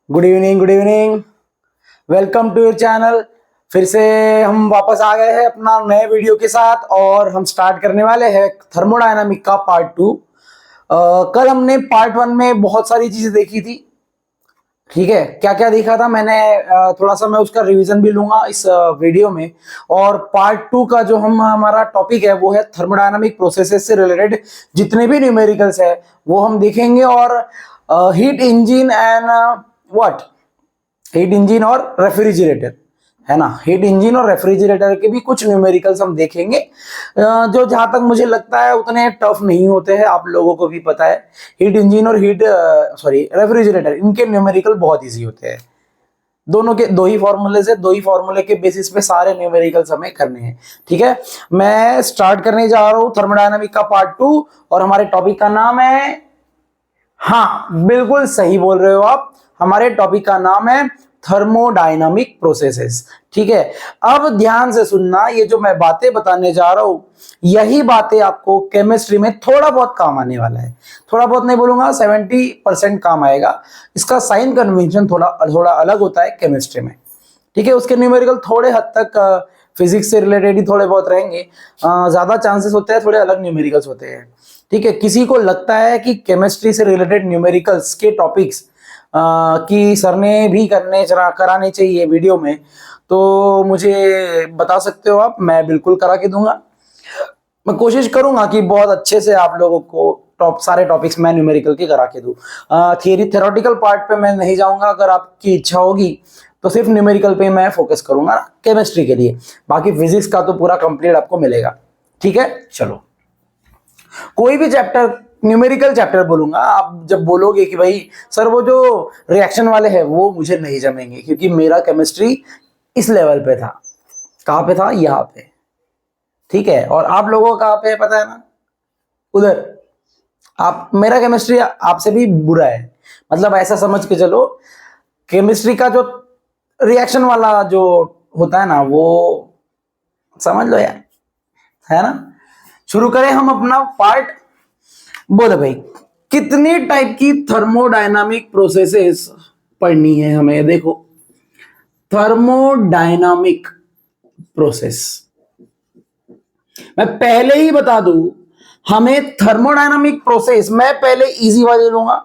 Good evening, good evening. Welcome to your channel. फिर से हम वापस आ गए हैं अपना नए वीडियो के साथ और हम स्टार्ट करने वाले हैं थर्मोडायनामिक का पार्ट 2। कल हमने पार्ट 1 में बहुत सारी चीजें देखी थी। ठीक है, क्या क्या देखा था मैंने, थोड़ा सा मैं उसका रिवीजन भी लूंगा इस वीडियो में। और पार्ट 2 का जो हमारा टॉपिक है वो है थर्मोडायनामिक प्रोसेसेस से रिलेटेड जितने भी न्यूमेरिकल्स है वो हम देखेंगे। और heat engine and what heat engine और रेफ्रिजरेटर, है ना। हीट इंजन और रेफ्रिजरेटर के भी कुछ न्यूमेरिकल्स हम देखेंगे, जो जहां तक मुझे लगता है उतने टफ नहीं होते हैं, आप लोगों को भी पता है। हीट इंजन और रेफ्रिजरेटर, इनके न्यूमेरिकल बहुत इजी होते हैं। दोनों के दो ही फॉर्मूले से, दो ही फॉर्मूले के बेसिस पे सारे न्यूमेरिकल्स हमें करने हैं। ठीक है, मैं स्टार्ट करने जा रहा हूं थर्मोडायनामिक का पार्ट 2 और हमारे टॉपिक का नाम है, हाँ बिल्कुल सही बोल रहे हो आप, हमारे टॉपिक का नाम है थर्मोडायनामिक प्रोसेसेस। ठीक है, अब ध्यान से सुनना, ये जो मैं बातें बताने जा रहा हूं यही बातें आपको केमिस्ट्री में थोड़ा बहुत काम आने वाला है। थोड़ा बहुत नहीं बोलूंगा, 70% काम आएगा। इसका साइन कन्वेंशन थोड़ा थोड़ा अलग होता है केमिस्ट्री में। ठीक है, उसके न्यूमेरिकल थोड़े हद तक फिजिक्स से रिलेटेड ही थोड़े बहुत रहेंगे। ज्यादा चांसेस होते हैं थोड़े अलग न्यूमेरिकल्स होते हैं। ठीक है, किसी को लगता है कि केमिस्ट्री से रिलेटेड न्यूमेरिकल्स के टॉपिक्स कि सर ने भी कराने चाहिए वीडियो में, तो मुझे बता सकते हो आप, मैं बिल्कुल करा के दूंगा। मैं कोशिश करूंगा कि बहुत अच्छे से आप लोगों को सारे टॉपिक्स मैं न्यूमेरिकल के करा के दूं। थ्योरेटिकल पार्ट पे मैं नहीं जाऊंगा, अगर आपकी इच्छा होगी तो सिर्फ न्यूमेरिकल पे मैं फोकस करूंगा केमिस्ट्री के लिए। बाकी फिजिक्स का तो पूरा कंप्लीट आपको मिलेगा। ठीक है, चलो कोई भी चैप्टर, न्यूमेरिकल चैप्टर बोलूंगा, आप जब बोलोगे कि भाई सर वो जो रिएक्शन वाले हैं वो मुझे नहीं जमेंगे, क्योंकि मेरा केमिस्ट्री इस लेवल पे था। कहां पे था? यहाँ पे। ठीक है, और आप लोगों का कहां पे है पता है ना? उधर। आप, मेरा केमिस्ट्री आपसे भी बुरा है, मतलब ऐसा समझ के चलो, केमिस्ट्री का जो रिएक्शन वाला जो होता है ना वो समझ लो यार, है ना। शुरू करें हम अपना पार्ट। बोलो भाई, कितनी टाइप की थर्मोडायनामिक प्रोसेसेस पढ़नी है हमें? देखो, थर्मोडायनामिक प्रोसेस, मैं पहले ही बता दूं, हमें थर्मोडायनामिक प्रोसेस मैं पहले इजी वाले लूंगा,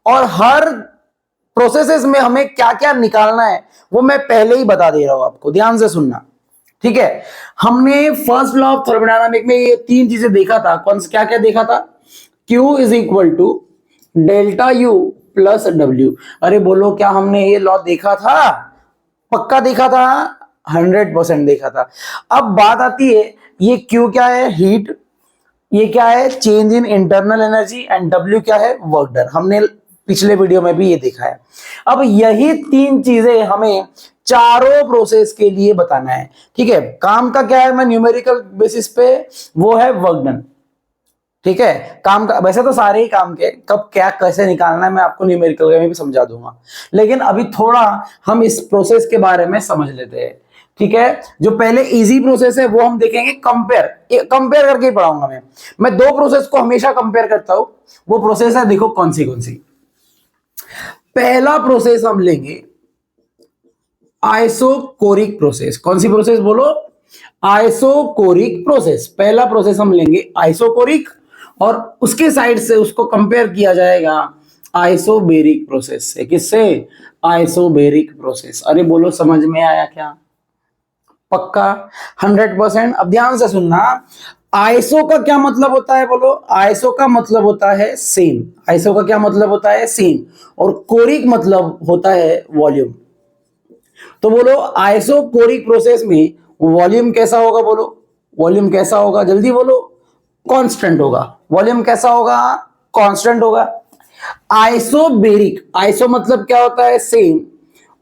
और हर प्रोसेसेस में हमें क्या क्या निकालना है वो मैं पहले ही बता दे रहा हूं आपको, ध्यान से सुनना। ठीक है, हमने फर्स्ट लॉ ऑफ थर्मोडायनामिक में ये तीन चीजें देखा था। कौन सा, क्या क्या देखा था? Q is equal to delta U plus W। अरे बोलो, क्या हमने ये लॉ देखा था? पक्का देखा था, 100% देखा था। अब बात आती है, ये Q क्या है? हीट। ये क्या है? Change in internal energy. And W क्या है? Work done. हमने पिछले वीडियो में भी ये देखा है। अब यही तीन चीजें हमें चारों प्रोसेस के लिए बताना है। ठीक है, काम का क्या है? मैं न्यूमेरिकल बेसिस पे, वो है वर्क डन। ठीक है, काम का वैसे तो सारे ही काम के कब क्या कैसे निकालना है मैं आपको न्यूमेरिकल में भी समझा दूंगा, लेकिन अभी थोड़ा हम इस प्रोसेस के बारे में समझ लेते हैं। ठीक है, जो पहले इजी प्रोसेस है वो हम देखेंगे, कंपेयर करके ही पढ़ाऊंगा मैं दो प्रोसेस को हमेशा कंपेयर करता हूं। वो प्रोसेस है, देखो कौन सी। पहला प्रोसेस हम लेंगे आइसोकोरिक प्रोसेस। कौन सी प्रोसेस बोलो? Isochoric process. पहला प्रोसेस हम लेंगे आइसोकोरिक, और उसके साइड से उसको कंपेयर किया जाएगा आइसोबेरिक प्रोसेस से। किससे? Isobaric process. अरे बोलो, समझ में आया क्या? पक्का 100%। अब ध्यान से सुनना, आइसो का क्या मतलब होता है? बोलो, आइसो का मतलब होता है सेम। आइसो का क्या मतलब होता है? सेम। और कोरिक मतलब होता है वॉल्यूम। तो बोलो, आइसोकोरिक प्रोसेस में वॉल्यूम कैसा होगा? बोलो, वॉल्यूम कैसा होगा? जल्दी बोलो। कांस्टेंट होगा। वॉल्यूम कैसा होगा? कांस्टेंट होगा। आइसोबेरिक, आइसो मतलब क्या होता है? सेम,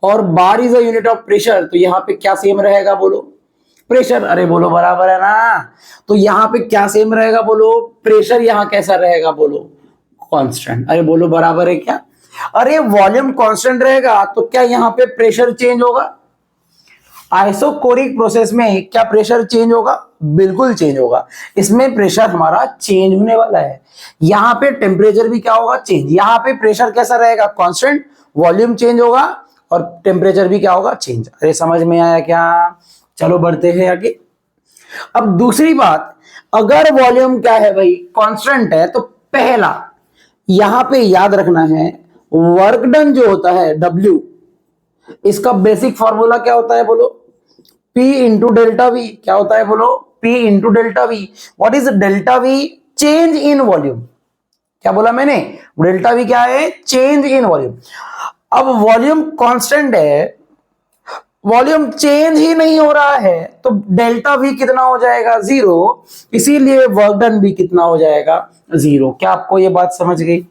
और bar is a unit of pressure, तो यहां पे क्या सेम रहेगा? बोलो, प्रेशर। अरे बोलो, बराबर है ना। तो यहां पे क्या सेम रहेगा? बोलो, प्रेशर। यहां कैसा रहेगा? बोलो, कांस्टेंट। अरे बोलो, बराबर है क्या? अरे वॉल्यूम कांस्टेंट रहेगा तो क्या यहां पे प्रेशर चेंज होगा? आइसोकोरिक प्रोसेस में क्या प्रेशर चेंज होगा? बिल्कुल चेंज होगा। इसमें प्रेशर हमारा चेंज होने वाला है। यहां पे टेम्परेचर भी क्या होगा? चेंज। यहां पे प्रेशर कैसा रहेगा? कांस्टेंट। वॉल्यूम चेंज होगा और टेम्परेचर भी क्या होगा? चेंज। अरे समझ में आया क्या? चलो बढ़ते हैं आगे। अब दूसरी बात, अगर वॉल्यूम क्या है भाई? कांस्टेंट है, तो पहला यहां पे याद रखना है, वर्क डन जो होता है W, इसका बेसिक फॉर्मूला क्या होता है बोलो? P into delta we. क्या होता है बोलो? P into delta we. What is delta we? Change in volume. क्या बोला मैंने? डेल्टा वी क्या है? Change in volume. अब वॉल्यूम कांस्टेंट है, वॉल्यूम चेंज ही नहीं हो रहा है, तो डेल्टा वी कितना हो जाएगा? 0। इसीलिए वर्क डन भी कितना हो जाएगा? 0। क्या आपको ये बात समझ गई?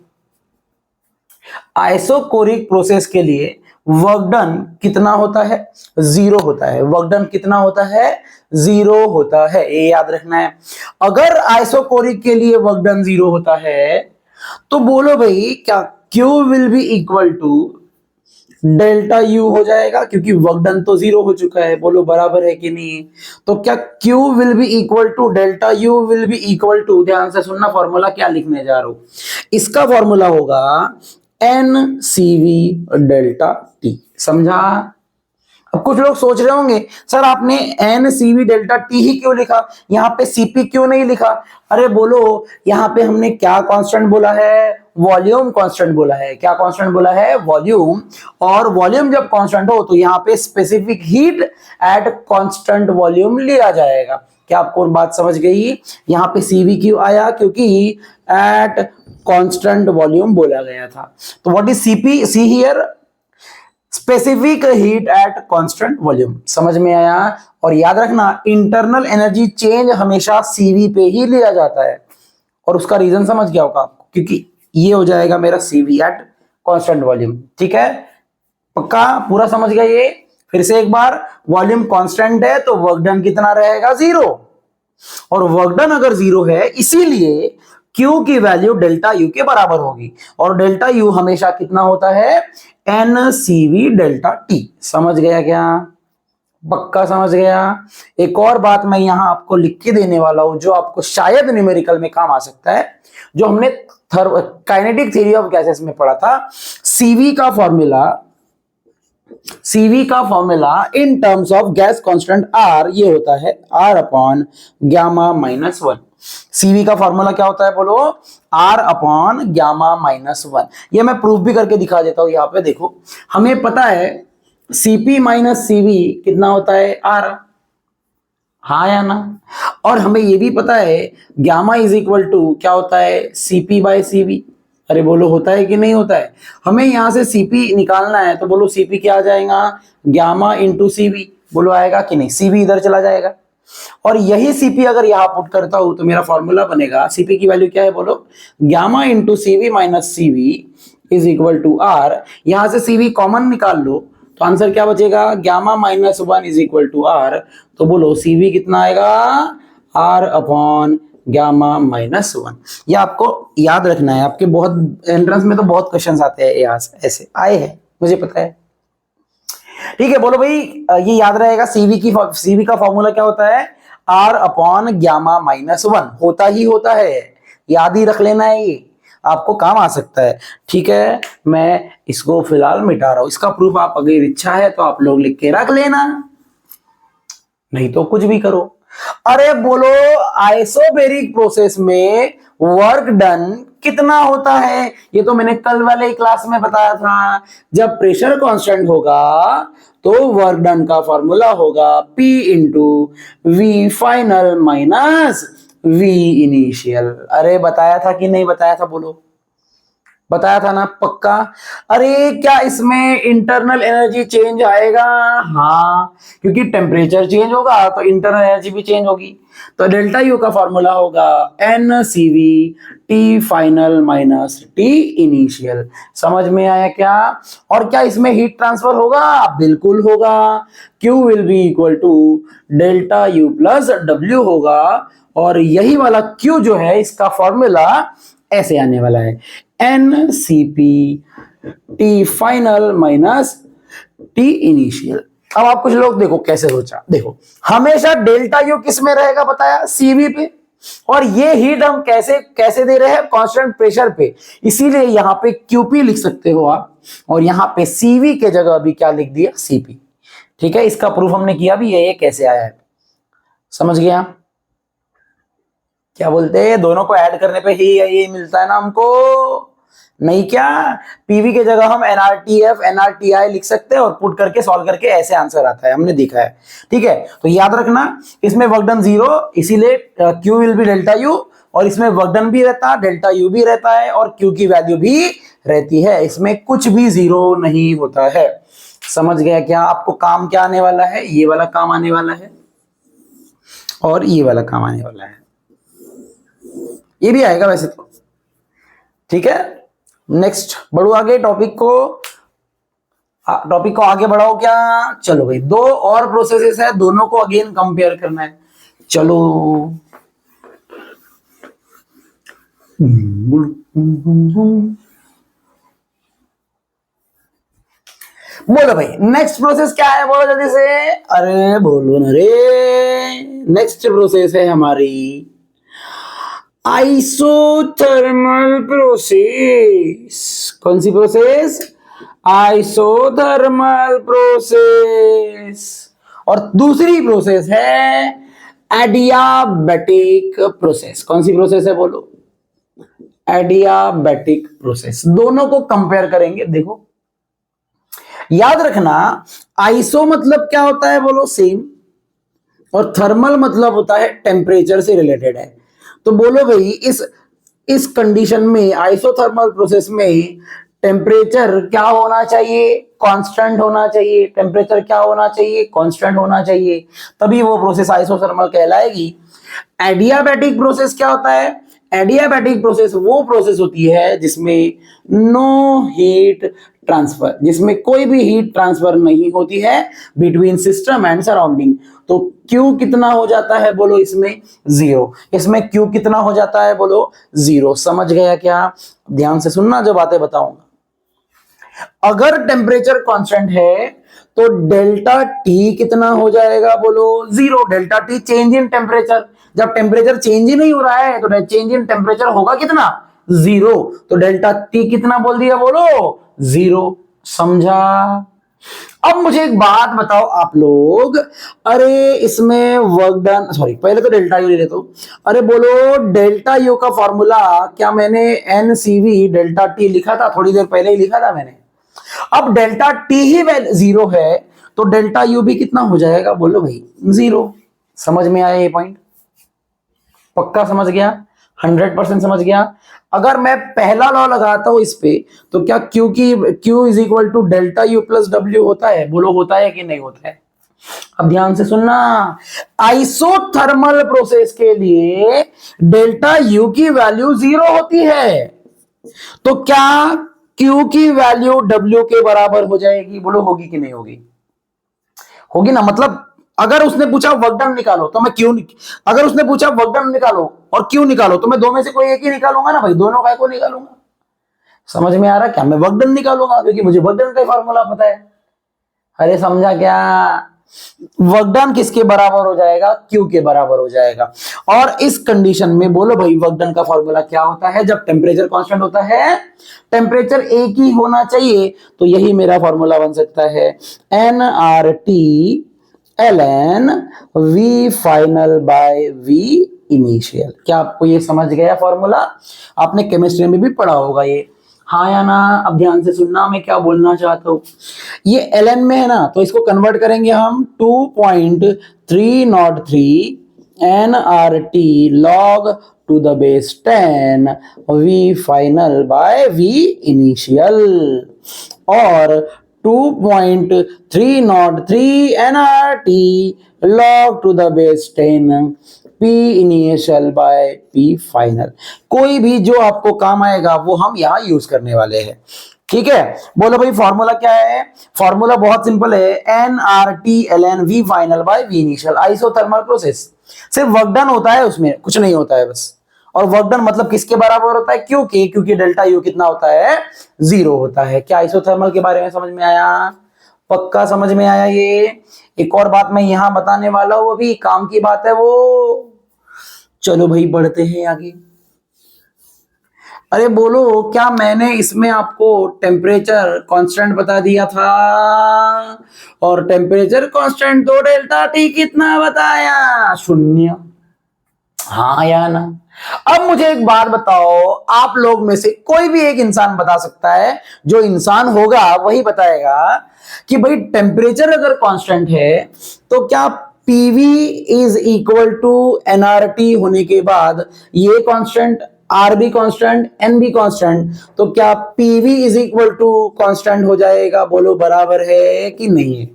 आइसोकोरिक प्रोसेस के लिए वर्क डन कितना होता है? 0 होता है। वर्क डन कितना होता है? 0 होता है। ये याद रखना है। अगर आइसोकोरिक के लिए वर्क डन 0 होता है, तो बोलो भाई क्या Q will be equal to delta U हो जाएगा, क्योंकि वर्क डन तो 0 हो चुका है। बोलो बराबर है कि नहीं? तो क्या Q will be equal to delta U will be equal to, ध्यान से सुनना, फॉर्मूला क्या लिखने जा रहा हूं। इसका फॉर्मूला होगा NCV डेल्टा T। समझा? अब कुछ लोग सोच रहे होंगे सर आपने NCV डेल्टा T ही क्यों लिखा, यहाँ पे CP क्यों नहीं लिखा? अरे बोलो, यहाँ पे हमने क्या कांस्टेंट बोला है? वॉल्यूम कांस्टेंट बोला है। क्या कांस्टेंट बोला है? वॉल्यूम। और वॉल्यूम जब कांस्टेंट हो तो यहाँ पे specific heat at constant volume लिया जाएगा। क्या आपको बात समझ गई? यहाँ पे CV क्यों आया? क्योंकि एट कांस्टेंट वॉल्यूम बोला गया था। तो what is CP? See here, specific heat at constant volume. समझ में आया? और याद रखना, इंटरनल एनर्जी चेंज हमेशा CV पे ही लिया जाता है। और उसका रीजन समझ गया होगा आपको, क्योंकि ये हो जाएगा मेरा CV एट कांस्टेंट वॉल्यूम। ठीक है, पक्का पूरा समझ गया ये? फिर से एक बार, वॉल्यूम कांस्टेंट है तो वर्क डन कितना रहेगा? 0। और वर्क डन अगर 0 है, इसीलिए Q की वैल्यू डेल्टा U के बराबर होगी। और डेल्टा U हमेशा कितना होता है? NCV delta T। समझ गया क्या? पक्का समझ गया? एक और बात मैं यहां आपको लिख के देने वाला हूं, जो आपको शायद न्यूमेरिकल में काम आ सकता है, जो हमने काइनेटिक थ्योरी ऑफ गैसेस में पढ़ा था। CV का formula in terms of gas constant R ये होता है R upon gamma minus 1। CV का फॉर्मूला क्या होता है बोलो? R upon gamma minus 1। ये मैं प्रूफ भी करके दिखा देता हूं। यहाँ पे देखो, हमें पता है CP माइनस CV कितना होता है? R। हाँ या ना? और हमें ये भी पता है गामा इज इक्वल टू क्या होता है? CP by CV। अरे बोलो, होता है कि नहीं होता है? हमें यहां से CP निकालना है, तो बोलो CP क्या आ जाएगा? Gamma into CV। बोलो आएगा कि नहीं? CV इधर चला जाएगा। और यही CP अगर यहां पुट करता हूं तो मेरा फॉर्मूला बनेगा, CP की वैल्यू क्या है बोलो? Gamma into CV minus CV is equal to R। यहां से CV कॉमन निकाल लो, तो आंसर क्या बचेगा? Gamma minus 1 is equal to R। तो बोलो CV कितना आएगा? R upon gamma minus 1। ये आपको याद रखना है। आपके बहुत एंट्रेंस में तो बहुत क्वेश्चंस आते हैं, ऐसे आए हैं, मुझे पता है। ठीक है, बोलो भाई, ये याद रहेगा। CV का फॉर्मूला क्या होता है? R अपॉन गामा माइनस 1 होता ही होता है। याद ही रख लेना है, ये आपको काम आ सकता है। ठीक है, मैं इसको फिलहाल मिटा रहा हूं। इसका प्रूफ आप अगर इच्छा है तो आप लोग लिख के रख लेना, नहीं तो कुछ भी करो। अरे बोलो, आइसोबैरिक प्रोसेस में वर्क डन कितना होता है? ये तो मैंने कल वाले क्लास में बताया था। जब प्रेशर कांस्टेंट होगा तो वर्क डन का फॉर्मूला होगा P into V final minus V initial. अरे बताया था कि नहीं बताया था? बोलो, बताया था ना? पक्का? अरे क्या इसमें इंटरनल एनर्जी चेंज आएगा? हाँ, क्योंकि टेम्परेचर चेंज होगा तो इंटरनल एनर्जी भी चेंज होगी। तो डेल्टा U का फॉर्मूला होगा NCV T final minus T initial. समझ में आया क्या? और क्या इसमें हीट ट्रांसफर होगा? बिल्कुल होगा। Q will be equal to delta U plus W होगा। और यही वाला Q जो है, इसका फॉर्मूला ऐसे आने वाला है, NCP T final minus T initial. अब आप कुछ लोग देखो कैसे सोचा, देखो हमेशा डेल्टा यू किस में रहेगा बताया, सीवी पे, और ये हीट हम कैसे कैसे दे रहे हैं, कांस्टेंट प्रेशर पे, इसीलिए यहां पे क्यूपी लिख सकते हो आप, और यहां पे सीवी के जगह अभी क्या लिख दिया, सीपी। ठीक है, इसका प्रूफ हमने किया भी, ये कैसे आया है, समझ गया। क्या बोलते हैं, दोनों को ऐड करने पे ही ये मिलता है ना हमको, नहीं क्या, पीवी के जगह हम एनआरटीएफ एनआरटीआई लिख सकते हैं और पुट करके सॉल्व करके ऐसे आंसर आता है, हमने देखा है। ठीक है, तो याद रखना इसमें वर्क डन 0, इसीलिए Q will be delta U, और इसमें वर्क डन भी रहता, डेल्टा यू भी रहता है, और क्यू की वैल्यू भी रहती है, इसमें कुछ भी 0 नहीं होता है। समझ गया क्या, आपको काम क्या आने वाला है, ये वाला काम आने वाला है और ये वाला काम आने वाला है, ये भी आएगा वैसे तो। ठीक है, नेक्स्ट बढ़ो आगे, टॉपिक को आगे बढ़ाओ क्या। चलो भाई, 2 और प्रोसेसेस है, दोनों को अगेन कंपेयर करना है। चलो बोलो भाई, नेक्स्ट प्रोसेस क्या है, बोलो जल्दी से, अरे बोलो ना रे। नेक्स्ट प्रोसेस है हमारी आइसोथर्मल प्रोसेस। कौन सी प्रोसेस, आइसोथर्मल प्रोसेस। और दूसरी प्रोसेस है एडियाबैटिक प्रोसेस। कौन सी प्रोसेस है बोलो, एडियाबैटिक प्रोसेस। दोनों को कंपेयर करेंगे। देखो याद रखना, आइसो मतलब क्या होता है बोलो, सेम, और थर्मल मतलब होता है टेम्परेचर से रिलेटेड है। तो बोलो भाई, इस कंडीशन में, आइसोथर्मल प्रोसेस में टेम्परेचर क्या होना चाहिए, कांस्टेंट होना चाहिए। टेम्परेचर क्या होना चाहिए, कांस्टेंट होना चाहिए, तभी वो प्रोसेस आइसोथर्मल कहलाएगी। एडियाबैटिक प्रोसेस क्या होता है, एडियाबैटिक प्रोसेस वो प्रोसेस होती है जिसमें नो हीट ट्रांसफर, जिसमें कोई भी हीट ट्रांसफर नहीं होती है बिटवीन सिस्टम एंड सराउंडिंग। तो Q कितना हो जाता है बोलो, इसमें 0। इसमें Q कितना हो जाता है बोलो, 0। समझ गया क्या, ध्यान से सुनना जो बातें बताऊंगा। अगर टेम्परेचर कांस्टेंट है तो डेल्टा टी कितना हो जाएगा बोलो, 0। Delta T change in temperature, जब टेम्परेचर चेंज ही नहीं हो रहा है तो चेंज इन टेम्परेचर होगा कितना, 0। तो डेल्टा टी कितना बोल दिया बोलो, 0। समझा। अब मुझे एक बात बताओ आप लोग, अरे इसमें वर्क डन, सॉरी पहले तो डेल्टा यू ले लेता हूं। अरे बोलो, डेल्टा यू का फॉर्मूला क्या मैंने N C V delta T लिखा था, थोड़ी देर पहले ही लिखा था मैंने। अब डेल्टा टी ही 0 है तो डेल्टा यू भी कितना हो जाएगा बोलो भाई, 0। समझ में आया ये पॉइंट, पक्का समझ गया, 100% समझ गया। अगर मैं पहला लॉ लगाता हूं इस पे, तो क्या Q is equal to delta U plus W होता है बोलो, होता है कि नहीं होता है। अब ध्यान से सुनना, आइसोथर्मल प्रोसेस के लिए डेल्टा यू की वैल्यू 0 होती है, तो क्या Q की वैल्यू W के बराबर हो जाएगी बोलो, होगी कि नहीं होगी, होगी ना। मतलब अगर उसने पूछा वर्क डन निकालो तो मैं क्यों, अगर उसने पूछा वर्क डन निकालो और क्यों निकालो, तो मैं दो में से कोई एक ही निकालूंगा ना भाई, दोनों का को निकालूंगा। समझ में आ रहा क्या, मैं वर्क डन निकालूंगा क्योंकि मुझे वर्क डन का फॉर्मूला पता है। अरे समझा क्या, वर्क डन किसके बराबर हो जाएगा, क्यू के बराबर हो जाएगा। और इस कंडीशन में बोलो भाई, वर्क डन का फॉर्मूला क्या होता है, जब टेम्परेचर कांस्टेंट होता है, टेम्परेचर एक ही होना चाहिए, तो यही मेरा फॉर्मूला बन सकता है, N R T L N V final by V initial. क्या आपको ये समझ गया फॉर्मूला, आपने केमिस्ट्री में भी पढ़ा होगा ये, हाँ या ना। अब ध्यान से सुनना मैं क्या बोलना चाहता हूं, ये ln में है ना, तो इसको कन्वर्ट करेंगे हम 2.303 nRT log to the base 10 V final by V initial, और 2.303 nRT log to the base 10 P initial by P final. कोई भी जो आपको काम आएगा वो हम यहां यूज करने वाले हैं। ठीक है, बोलो भाई फॉर्मूला क्या है, फॉर्मूला बहुत सिंपल है, N R T L N V final by V initial. Isothermal process, सिर्फ वर्क डन होता है, उसमें कुछ नहीं होता है बस। और वर्क डन मतलब किसके बराबर होता है, क्योंकि डेल्टा यू कितना होता है, 0 होता है। क्या आइसोथर्मल के बारे में समझ में आया, पक्का समझ में आया ये? एक और बात मैं यहां बताने वाला हूं, अभी काम की बात है वो। चलो भाई बढ़ते हैं आगे। अरे बोलो, क्या मैंने इसमें आपको टेम्परेचर कांस्टेंट बता दिया था? और टेम्परेचर कांस्टेंट तो डेल्टा टी कितना बताया? 0। हाँ या ना? अब मुझे एक बात बताओ, आप लोग में से कोई भी एक इंसान बता सकता है, जो इंसान होगा वही बताएगा कि भाई टेम्परेचर अगर कांस्टेंट है तो क्या PV is equal to NRT होने के बाद ये constant, R be constant, N be constant, तो क्या PV is equal to constant हो जाएगा? बोलो बराबर है कि नहीं है?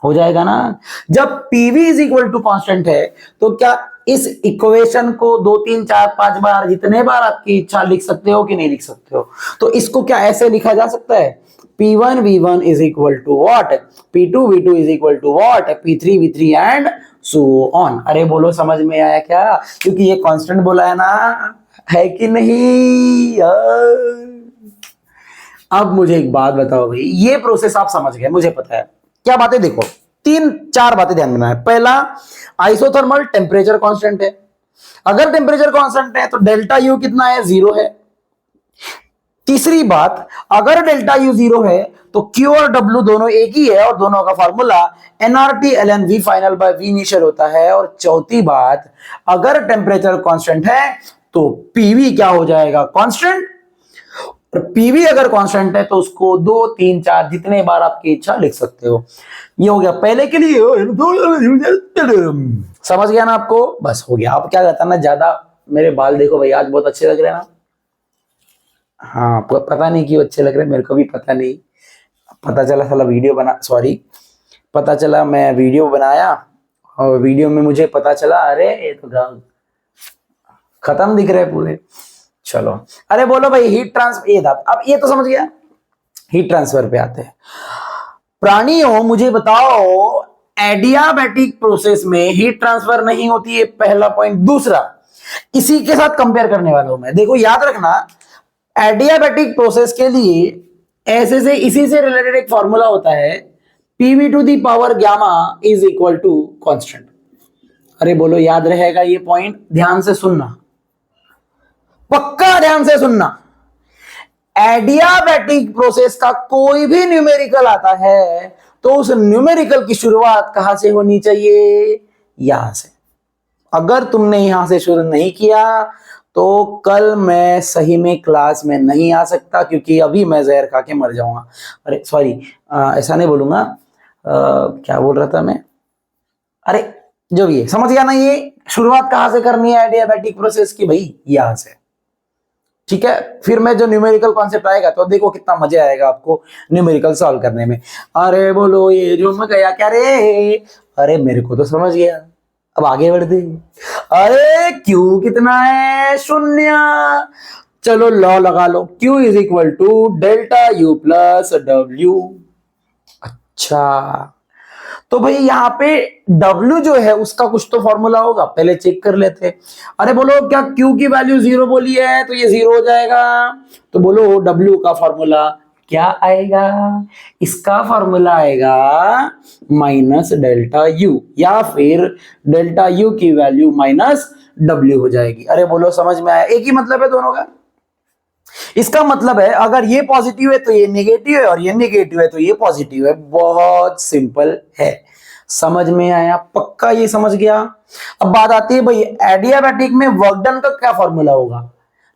हो जाएगा ना? जब PV is equal to constant है तो क्या इस इक्वेशन को 2 3 4 5 बार, जितने बार आपकी इच्छा, लिख सकते हो कि नहीं लिख सकते हो? तो इसको क्या ऐसे लिखा जा सकता है? P1 V1 is equal to what, P2 V2 is equal to what, P3 V3 and so on. अरे बोलो समझ में आया क्या? क्योंकि ये कांस्टेंट बोला है ना, है कि नहीं यार? अब मुझे एक बात बताओ भाई, ये प्रोसेस आप समझ गए, मुझे पता है। क्या बातें? देखो, 3 4 बातें ध्यान देना है। पहला, आइसोथर्मल टेम्परेचर कांस्टेंट है। अगर टेम्परेचर कांस्टेंट है तो डेल्टा यू कितना है? 0 है। तीसरी बात, अगर डेल्टा यू 0 है तो क्यू और डब्ल्यू दोनों एक ही है और दोनों का formula NRT LN V final by V initial होता है। और चौथी बात, अगर टेम्परेचर कांस्टेंट है तो पीवी क्या हो जाएगा? कांस्टेंट। और पीवी अगर कांस्टेंट है तो उसको 2 3 4 जितने बार आपकी इच्छा लिख सकते हो। ये हो गया पहले के लिए। समझ गया ना आपको? बस हो गया। अब क्या कहता ना, ज्यादा मेरे बाल देखो भाई, आज बहुत अच्छे लग रहे हैं ना? हाँ, पता नहीं क्यों अच्छे लग रहे हैं, मेरे को भी पता नहीं। पता चला साला वीडियो बना, सॉरी, पता चला मैं वीडियो बनाया और वीडियो में मुझे पता चला अरे ये तो गाल खत्म दिख रहे पूरे। चलो, अरे बोलो भाई, हीट ट्रांसफर, ये था। अब ये तो समझ गया। हीट ट्रांसफर पे आते हैं। प्राणियों, मुझे बताओ, एडियाबैटिक प्रोसेस में हीट ट्रांसफर नहीं होती है, पहला पॉइंट। दूसरा, इसी के साथ कंपेयर करने वाला हूं मैं। देखो याद रखना, एडियाबैटिक प्रोसेस के लिए ऐसे से, इसी से रिलेटेड एक फॉर्मूला होता है, PV to the power gamma is equal to constant. अरे बोलो याद रहेगा ये पॉइंट? ध्यान से सुनना, पक्का ध्यान से सुनना। एडियाबैटिक प्रोसेस का कोई भी न्यूमेरिकल आता है तो उस न्यूमेरिकल की शुरुआत कहां से होनी चाहिए? यहां से। अगर तुमने यहां से शुरू नहीं किया तो कल मैं सही में क्लास में नहीं आ सकता, क्योंकि अभी मैं जहर खा के मर जाऊंगा। अरे सॉरी, ऐसा नहीं बोलूंगा। क्या बोल रहा था मैं? अरे जो भी है, समझ गया ना? ये शुरुआत कहां से करनी है एडियाबैटिक प्रोसेस की? भाई यहां से। ठीक है, फिर मैं जो न्यूमेरिकल कॉन्सेप्ट आएगा तो देखो कितना मजा आएगा आपको न्यूमेरिकल सॉल्व करने में। अरे बोलो, ये जो मैं गया क्या रे? अरे मेरे को तो समझ गया, अब आगे बढ़ते। अरे क्यू कितना है? 0। चलो लॉ लगा लो, Q is equal to delta U plus W. अच्छा, तो भाई यहाँ पे W जो है उसका कुछ तो फॉर्मूला होगा, पहले चेक कर लेते हैं। अरे बोलो, क्या Q की वैल्यू 0 बोली है तो ये 0 हो जाएगा? तो बोलो W का फॉर्मूला क्या आएगा? इसका फॉर्मूला आएगा माइनस डेल्टा यू, या फिर डेल्टा यू की वैल्यू माइनस W हो जाएगी। अरे बोलो समझ में आया? एक ही मतलब है दोनों का। इसका मतलब है अगर ये पॉजिटिव है तो ये नेगेटिव है, और ये नेगेटिव है तो ये पॉजिटिव है। बहुत सिंपल है। समझ में आया? पक्का ये समझ गया? अब बात आती है भाई, एडियाबैटिक में वर्क डन का क्या फॉर्मूला होगा?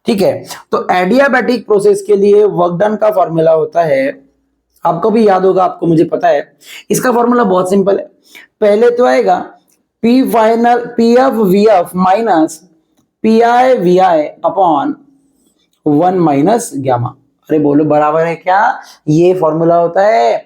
ठीक है, तो एडियाबैटिक प्रोसेस के लिए वर्क डन का फॉर्मूला होता है, आपको भी याद होगा, आपको मुझे पता है। इसका फॉर्मूला बहुत सिंपल है। पहले तो आएगा P final P F V F minus P I V I upon 1 minus gamma. अरे बोलो बराबर है क्या? ये फॉर्मूला होता है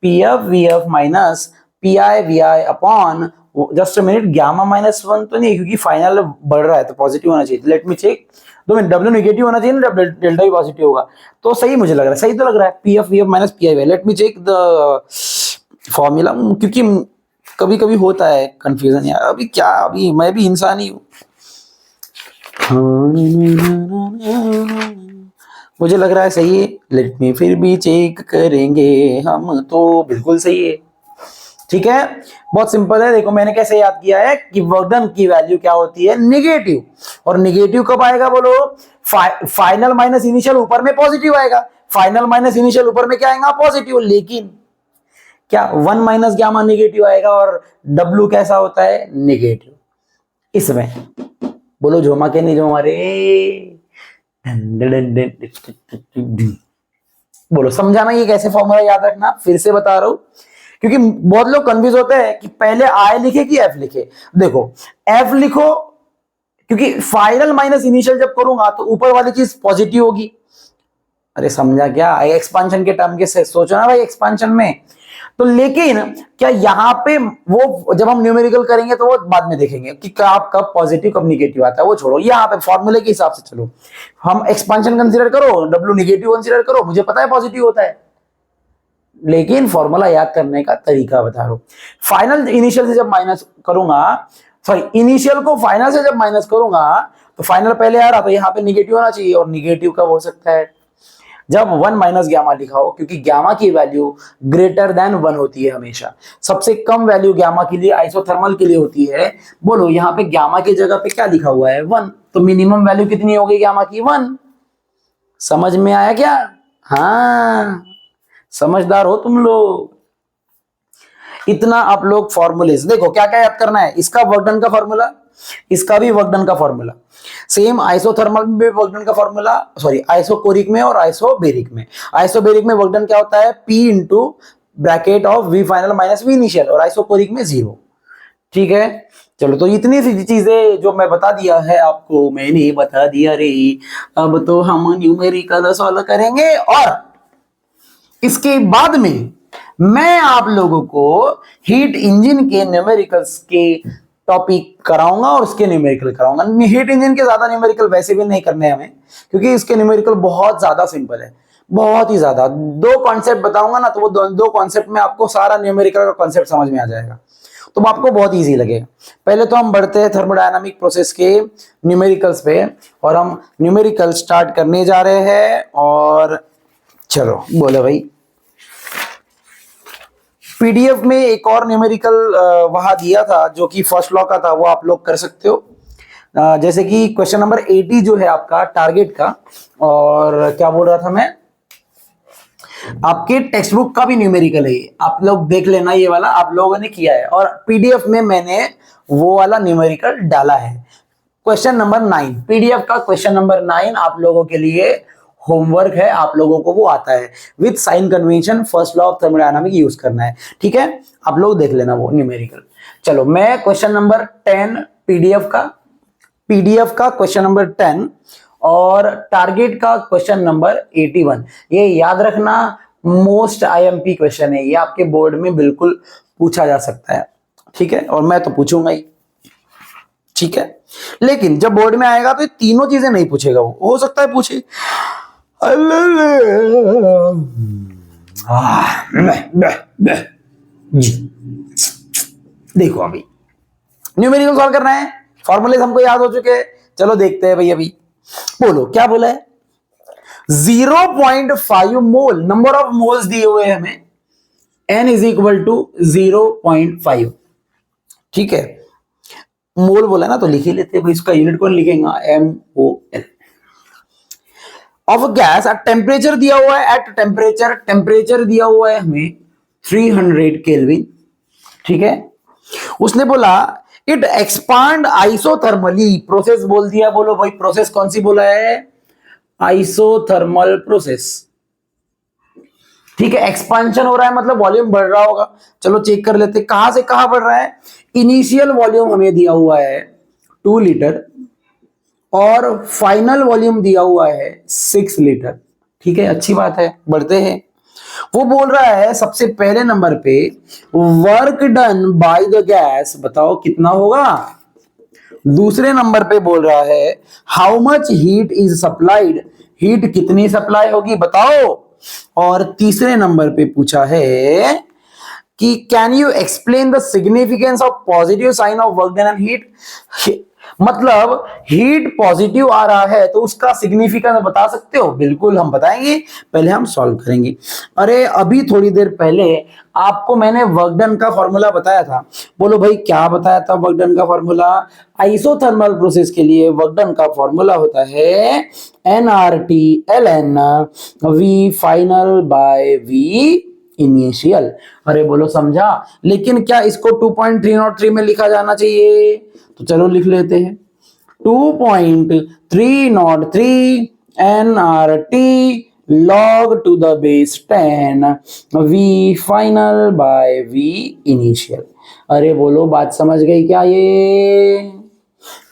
P F V F minus P I V I upon, just a minute, gamma minus 1 तो नहीं, क्योंकि फाइनल बढ़ रहा है तो पॉजिटिव होना चाहिए। Let me check, 2 minute. W negative होना चाहिए ना, डेल्टा भी पॉजिटिव होगा तो सही मुझे लग रहा है, सही तो लग रहा है। P F V F minus P I V I. Let me check the formula, क्योंकि कभी कभी होता है कंफ्यूजन यार। अभी क्या, अभी मैं भी इंसान ही हूँ। मुझे लग रहा है सही है, लेट मी फिर भी चेक करेंगे हम, तो बिल्कुल सही है। ठीक है, बहुत सिंपल है। देखो मैंने कैसे याद किया है कि वर्क डन की वैल्यू क्या होती है, निगेटिव। और निगेटिव कब आएगा बोलो, फाइनल माइनस इनिशियल ऊपर में पॉजिटिव आएगा, फाइनल माइनस इनिशियल ऊपर में क्या आएगा, पॉजिटिव। लेकिन क्या 1 माइनस गामा निगेटिव आएगा और डब्ल्यू कैसा होता है, निगेटिव। इसमें बोलो झोमा के नहीं झोमा रे, बोलो समझाना ये कैसे फॉर्मूला याद रखना, फिर से बता रहा हूं क्योंकि बहुत लोग कंफ्यूज होते हैं कि पहले आई लिखे कि एफ लिखे। देखो एफ लिखो क्योंकि फाइनल माइनस इनिशियल जब करूंगा तो ऊपर वाली चीज पॉजिटिव होगी। अरे समझा क्या, एक्सपांशन के टर्म के से सोचो ना भाई, एक्सपांशन में। तो लेकिन क्या यहां पे वो जब हम न्यूमेरिकल करेंगे तो वो बाद में देखेंगे कि कब पॉजिटिव कब निगेटिव आता है, वो छोड़ो, यहां पे फॉर्मूले के हिसाब से चलो। हम एक्सपांशन कंसीडर करो, डब्ल्यू निगेटिव कंसीडर करो, मुझे पता है पॉजिटिव होता है, लेकिन फॉर्मूला याद करने का तरीका बता रहा हूं। फाइनल इनिशियल से जब माइनस करूंगा, सॉरी इनिशियल को फाइनल से जब माइनस करूंगा तो फाइनल पहले आ रहा, तो यहां पे निगेटिव होना चाहिए। और निगेटिव कब हो सकता है, जब 1 माइनस गामा लिखा हो, क्योंकि गामा की वैल्यू ग्रेटर देन 1 होती है हमेशा। सबसे कम वैल्यू गामा के लिए आइसोथर्मल के लिए होती है। बोलो यहाँ पे गामा की जगह पे क्या लिखा हुआ है, 1, तो मिनिमम वैल्यू कितनी होगी गामा की, 1। समझ में आया क्या, हाँ समझदार हो तुम लोग। इतना आप लोग फॉर्मूलेस देखो, क्या क्या याद करना है, इसका वर्क डन का फॉर्मूला, इसका भी वर्क डन का फॉर्मूला, सेम आइसोथर्मल में भी वर्क डन का फॉर्मूला, सॉरी आइसोकोरिक में और आइसोबेरिक में। आइसोबेरिक में वर्क डन क्या होता है, P into bracket of V final minus V initial, और आइसोकोरिक में 0। ठीक है, चलो तो इतनी सी चीजें जो मैं बता दिया है आपको, मैंने बता दिया रे। अब तो हम न्यूमेरिकल सॉल्व करेंगे और इसके बाद में मैं आप लोगों को हीट इंजन के न्यूमेरिकल्स के टॉपिक कराऊंगा और उसके न्यूमेरिकल कराऊंगा। हीट इंजन के ज्यादा न्यूमेरिकल वैसे भी नहीं करने हमें, क्योंकि इसके न्यूमेरिकल बहुत ज्यादा सिंपल है, बहुत ही ज्यादा। 2 कॉन्सेप्ट बताऊंगा ना, तो वो दो कॉन्सेप्ट में आपको सारा न्यूमेरिकल का कॉन्सेप्ट समझ में आ जाएगा, तो आपको बहुत इजी लगेगा। पहले तो हम बढ़ते हैं थर्मोडायनामिक प्रोसेस के न्यूमेरिकल्स पे, और हम न्यूमेरिकल स्टार्ट करने जा रहे हैं। और चलो बोलो भाई, पीडीएफ में एक और न्यूमेरिकल वहां दिया था जो कि फर्स्ट लॉ का था, वो आप लोग कर सकते हो। जैसे कि क्वेश्चन नंबर 80 जो है आपका टारगेट का, और क्या बोल रहा था मैं, आपके टेक्स्ट बुक का भी न्यूमेरिकल है, आप लोग देख लेना, ये वाला आप लोगों ने किया है, और पीडीएफ में मैंने वो वाला न्यूमेरिकल डाला है। क्वेश्चन नंबर 9, पीडीएफ का क्वेश्चन नंबर 9 आप लोगों के लिए होमवर्क है, आप लोगों को वो आता है, with sign convention first law of thermodynamic use करना है। ठीक है, आप लोग देख लेना वो न्यूमेरिकल। चलो मैं क्वेश्चन नंबर 10 पीडीएफ का क्वेश्चन नंबर 10 और टारगेट का क्वेश्चन नंबर 81, ये याद रखना, मोस्ट आईएमपी क्वेश्चन है, ये आपके बोर्ड में बिल्कुल पूछा जा सकता है। ठीक है, और मैं तो पूछूंगा ही। ठीक है, लेकिन जब बोर्ड में आएगा तो ये तीनों चीजें नहीं पूछेगा, वो हो सकता है पूछे। देखो अभी न्यूमेरिकल सॉल्व करना है, फॉर्मूले हमको याद हो चुके हैं, चलो देखते हैं भाई। अभी बोलो क्या बोला है, 0.5 मोल, नंबर ऑफ मोल्स दिए हुए हैं हमें, n इज इक्वल टू 0.5। ठीक है, मोल बोला ना तो लिख ही लेते हैं भाई, इसका यूनिट कौन लिखेगा, MOL of gas at temperature दिया हुआ है, एट टेम्परेचर दिया हुआ है हमें 300 केल्विन। ठीक है, उसने बोला इट एक्सपांड आइसोथर्मली, प्रोसेस बोल दिया, बोलो भाई प्रोसेस कौन सी बोला है, आइसोथर्मल प्रोसेस। ठीक है, एक्सपांशन हो रहा है मतलब वॉल्यूम बढ़ रहा होगा, चलो चेक कर लेते कहां से कहां बढ़ रहा है। इनिशियल वॉल्यूम हमें दिया हुआ है 2 लीटर और फाइनल वॉल्यूम दिया हुआ है 6 लीटर। ठीक है, अच्छी बात है, बढ़ते हैं। वो बोल रहा है सबसे पहले नंबर पे work done by the gas, बताओ कितना होगा। दूसरे नंबर पे बोल रहा है how much heat is supplied, heat कितनी सप्लाई होगी बताओ। और तीसरे नंबर पे पूछा है कि can you explain the significance of positive sign of work done and heat, मतलब हीट पॉजिटिव आ रहा है तो उसका सिग्निफिकेंस बता सकते हो? बिल्कुल हम बताएंगे, पहले हम सॉल्व करेंगे। अरे अभी थोड़ी देर पहले आपको मैंने वर्क डन का फॉर्मूला बताया था। बोलो भाई क्या बताया था वर्क डन का फॉर्मूला? आइसोथर्मल प्रोसेस के लिए वर्क डन का फॉर्मूला होता है nRT/ln V final by V initial. अरे बोलो समझा? लेकिन क्या इसको 2.303 में लिखा जाना चाहिए? तो चलो लिख लेते हैं 2.303 nRT log to the base 10 V final by V initial। अरे बोलो बात समझ गई क्या ये?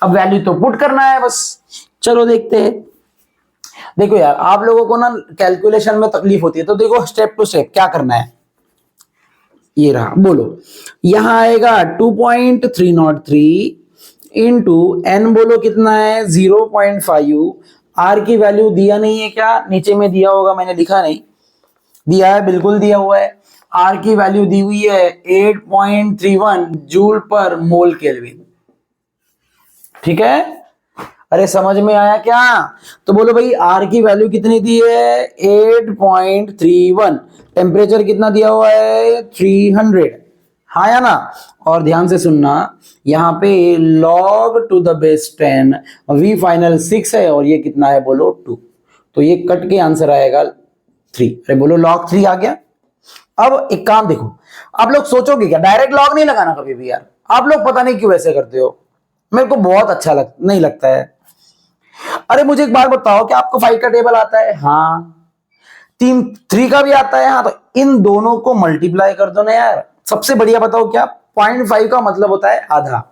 अब वैल्यू तो पुट करना है बस। चलो देखते हैं। देखो यार आप लोगों को ना कैलकुलेशन में तकलीफ होती है तो देखो स्टेप टू स्टेप क्या करना है। ये रहा, बोलो यहां आएगा 2.303 इंटू एन, बोलो कितना है 0.5। आर की वैल्यू दिया नहीं है क्या? नीचे में दिया होगा, मैंने लिखा नहीं। दिया है, बिल्कुल दिया हुआ है। आर की वैल्यू दी हुई है 8.31 जूल पर मोल केल्विन। ठीक है? अरे समझ में आया क्या? तो बोलो भाई आर की वैल्यू कितनी दी है? 8.31। टेम्परेचर कितना दिया हुआ है? 300। हाँ या ना? और ध्यान से सुनना, यहां पे log to the base 10 v final 6 है और ये कितना है बोलो 2। तो ये कट के आंसर आएगा 3। अरे बोलो log 3 आ गया। अब एक काम देखो, आप लोग सोचोगे क्या डायरेक्ट log नहीं लगाना कभी भी? यार आप लोग पता नहीं क्यों ऐसे करते हो, मेरे को बहुत अच्छा नहीं लगता है। अरे मुझे एक बात बताओ कि आपको 5 का टेबल आता है? हाँ। 3 का भी आता है? हाँ। तो इन दोनों को मल्टीप्लाई कर दो ना यार। सबसे बढ़िया बताओ क्या? 0.5 का मतलब होता है आधा।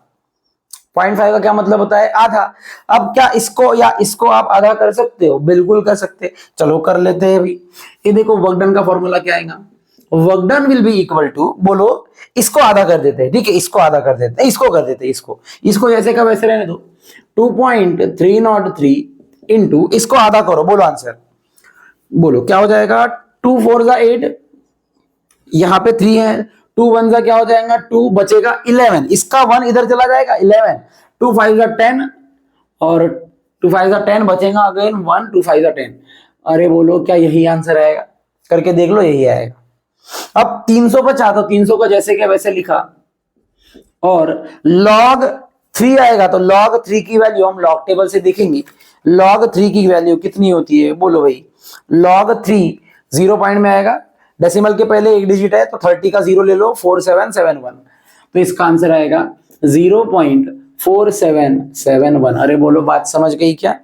0.5 का क्या मतलब होता है? आधा। अब क्या इसको या इसको आप आधा कर सकते हो? बिल्कुल कर सकते। चलो कर लेते हैं अभी। ये देखो वर्क डन का फॉर्मूला क्या आएगा? Work done will be equal to, बोलो इसको आधा कर देते हैं। ठीक है, इसको आधा कर देते हैं, इसको कर देते हैं, इसको जैसे का वैसे रहने दो। 2.303 इंटू इसको आधा करो, बोलो आंसर। बोलो क्या हो जाएगा? 2 4 जा 8, यहां पे 3 है। 2 1 जा क्या हो जाएगा? 2 बचेगा 11, इसका 1 इधर चला जाएगा 11। 2 5 जा 10 और 2 5 जा 10 बचेगा अगेन 1। 2 5 जा 10। अरे बोलो क्या यही आंसर आएगा? करके देख लो, यही आएगा। अब 300 बचा तो 300 को जैसे के वैसे लिखा और log 3 आएगा तो log 3 की वैल्यू हम log टेबल से देखेंगे। log 3 की वैल्यू कितनी होती है? बोलो भाई log 3 0 पॉइंट में आएगा, डेसिमल के पहले एक डिजिट है तो 30 का 0 ले लो, 4771। तो इसका आंसर आएगा 0.4771। अरे बोलो बात समझ गई क्या?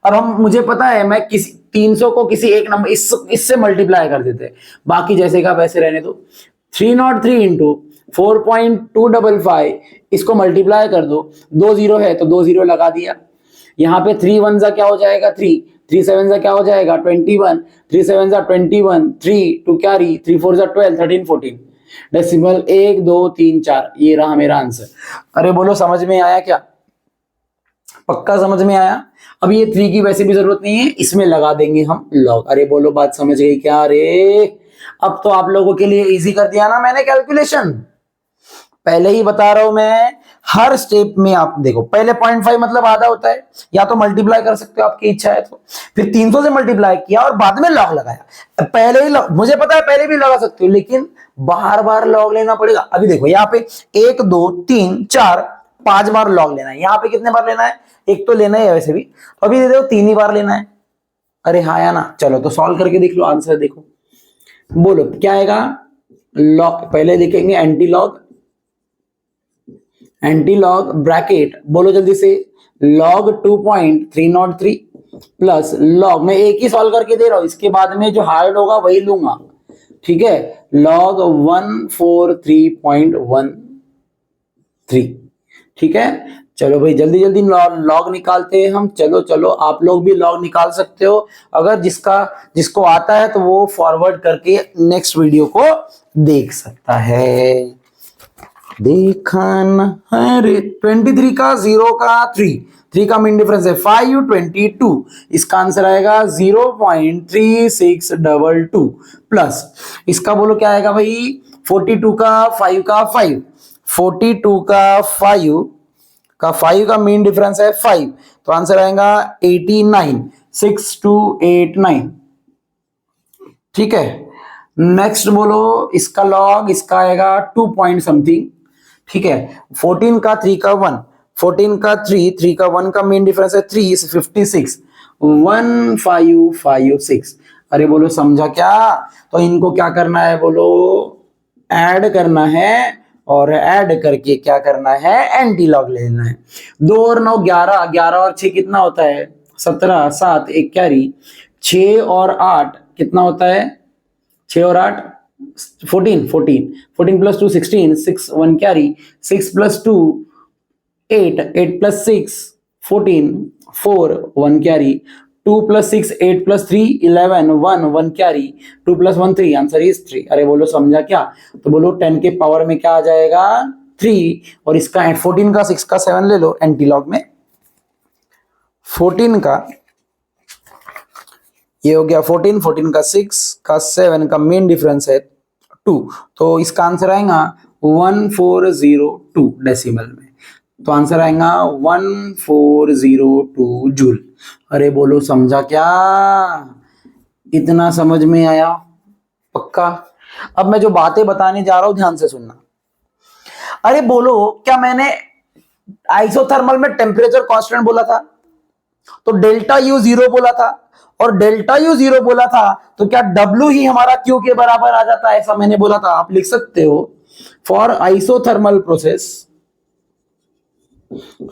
अब हम, मुझे पता है मैं किसी 300 को किसी एक नंबर इससे मल्टीप्लाई कर देते, बाकी जैसे का वैसे रहने दो। 303 इंटू 4.255 इसको मल्टीप्लाई कर दो। 2 जीरो है तो 2 जीरो लगा दिया। यहाँ पे 3 1 जा क्या हो जाएगा 3, 3 7 जा क्या हो जाएगा 21, 3 7 जा 21, 3 2 कैरी, 3 4 जा 12, 13 14। डेसिमल 1 2 3 4, ये रहा मेरा आंसर। अरे बोलो समझ में आया क्या? पक्का समझ में आया? अब ये 3 की वैसे भी जरूरत नहीं है, इसमें लगा देंगे हम लॉग। अरे बोलो बात समझ गई क्या? अरे अब तो आप लोगों के लिए इजी कर दिया ना मैंने कैलकुलेशन। पहले ही बता रहा हूं मैं, हर स्टेप में आप देखो, पहले 0.5 मतलब आधा होता है, या तो मल्टीप्लाई कर सकते हो आपकी इच्छा है तो। फिर 300 से मल्टीप्लाई किया और बाद में लॉग लगाया। पहले ही मुझे पता है पहले भी लगा सकते हो, लेकिन बार बार लॉग लेना पड़ेगा। अभी देखो यहाँ पे 1 2 3 4 5 बार लॉग लेना है। यहाँ पे कितने बार लेना है? एक तो लेना है वैसे भी, तो अभी दे दो 3 ही बार लेना है। अरे हाँ या ना? चलो तो सॉल्व करके देख लो, आंसर देखो। बोलो क्या आएगा? लॉग पहले लिखेंगे anti log, anti log bracket, बोलो जल्दी से, log 2.303 प्लस लॉग, मैं एक ही सॉल्व करके दे रहा हूं, इसके बाद में जो हार्ड होगा वही लूंगा। ठीक है, log 143.13। ठीक है, चलो भाई जल्दी जल्दी लॉग निकालते हैं हम। चलो चलो आप लोग भी लॉग निकाल सकते हो। अगर जिसको आता है तो वो फॉरवर्ड करके नेक्स्ट वीडियो को देख सकता है। देखा ना? अरे 23 का 0 का 3 का मीन डिफरेंस है 5 22। इसका आंसर आएगा 0.3622 प्लस इसका बोलो क्या आएगा भाई? 42 का 5 का 5, 42 का 5 का 5 का मीन डिफरेंस है 5, तो आंसर आएगा 89, 6289। ठीक है, नेक्स्ट बोलो इसका लॉग, इसका आएगा 2 पॉइंट समथिंग। ठीक है, 14 का 3 का 1, 14 का 3 का 1 का मीन डिफरेंस है 3 is 56, 1556। अरे बोलो समझा क्या? तो इनको क्या करना है बोलो, ऐड करना है, और ऐड करके क्या करना है, एंटी लॉग लेना है। 2 और 9 11, 11 और 6 कितना होता है 17, 7 एक कैरी, 6 और 8 कितना होता है, 6 और 8 14, 14 plus 2 16, 6 1 carry, 6 plus 2 8, 8 plus 6 14, 4 1 carry, 2 plus 6 8 plus 3 11, 1 1 carry, 2 plus 1 3, answer is 3। अरे बोलो समझा क्या? तो बोलो 10 के पावर में क्या आ जाएगा 3, और इसका 14 का 6 का 7 ले लो एंटी लॉग में। 14 का ये हो गया 14, 14 का 6 का 7 का मेन डिफरेंस है 2, तो इसका आंसर आएगा 1402 डेसिमल में, तो आंसर आएगा 1402 जूल। अरे बोलो समझा क्या? इतना समझ में आया पक्का? अब मैं जो बातें बताने जा रहा हूं ध्यान से सुनना। अरे बोलो क्या मैंने आइसोथर्मल में टेम्परेचर कांस्टेंट बोला था, तो डेल्टा यू 0 बोला था, और डेल्टा यू 0 बोला था, तो क्या डब्ल्यू ही हमारा क्यू के बराबर आ जाता है, ऐसा मैंने बोला था। आप लिख सकते हो फॉर आइसोथर्मल प्रोसेस,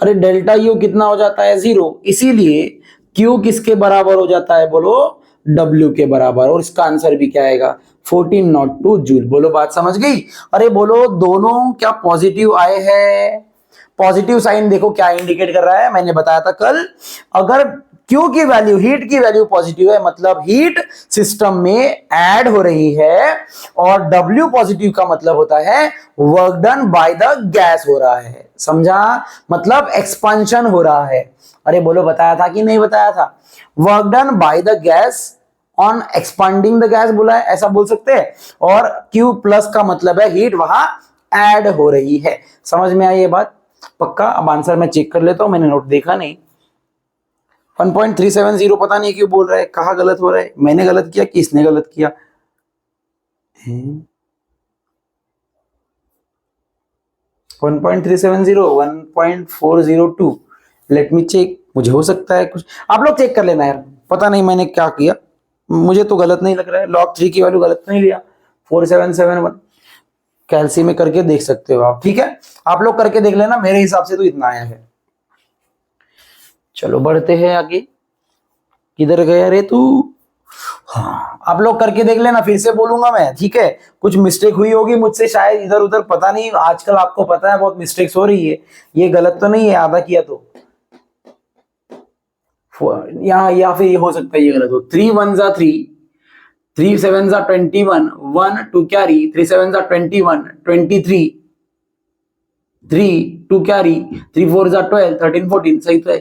अरे डेल्टा यू कितना हो जाता है 0, इसीलिए क्यू किसके बराबर हो जाता है बोलो, डब्ल्यू के बराबर, और इसका आंसर भी क्या आएगा 1402 जूल। बोलो बात समझ गई? अरे बोलो दोनों क्या पॉजिटिव आए हैं? पॉजिटिव साइन देखो क्या इंडिकेट कर रहा है, मैंने बताया था कल, अगर Q की वैल्यू, हीट की वैल्यू पॉजिटिव है, मतलब हीट सिस्टम में ऐड हो रही है, और W पॉजिटिव का मतलब होता है work done by the gas हो रहा है। समझा? मतलब एक्सपेंशन हो रहा है। अरे बोलो बताया था कि नहीं बताया था? Work done by the gas on expanding the gas बोला है, ऐसा बोल सकते हैं। और Q प्लस का मतलब है हीट वहां ऐड हो रही है। समझ में आई ये बात पक्का? अब आंसर मैं चेक कर लेता हूं, मैंने नोट देखा नहीं। 1.370 पता नहीं क्यों बोल रहा है, कहाँ गलत हो रहा है, मैंने गलत किया कि इसने गलत किया? 1.370, 1.402, लेट मी चेक, मुझे हो सकता है कुछ, आप लोग चेक कर लेना यार, पता नहीं मैंने क्या किया, मुझे तो गलत नहीं लग रहा है। लॉग 3 की वैल्यू गलत नहीं लिया, 4771 कैलसी में करके देख सकते हो आप। ठीक है, आप लोग करके देख लेना, मेरे हिसाब से तो इतना आया है। चलो बढ़ते हैं आगे। किधर गया रे तू? हाँ, आप लोग करके देख लेना, फिर से बोलूंगा मैं, ठीक है? कुछ मिस्टेक हुई होगी मुझसे शायद इधर उधर, पता नहीं, आजकल आपको पता है बहुत मिस्टेक्स हो रही है, ये गलत तो नहीं है आधा किया तो, या फिर ये हो सकता है ये गलत हो। 3 1 जा 3, 3 7 जा 21, 1 2 कैरी, 3 7 जा 21, 23, 3 2 कैरी, 3 4 जा 12, 13 14, सही तो है?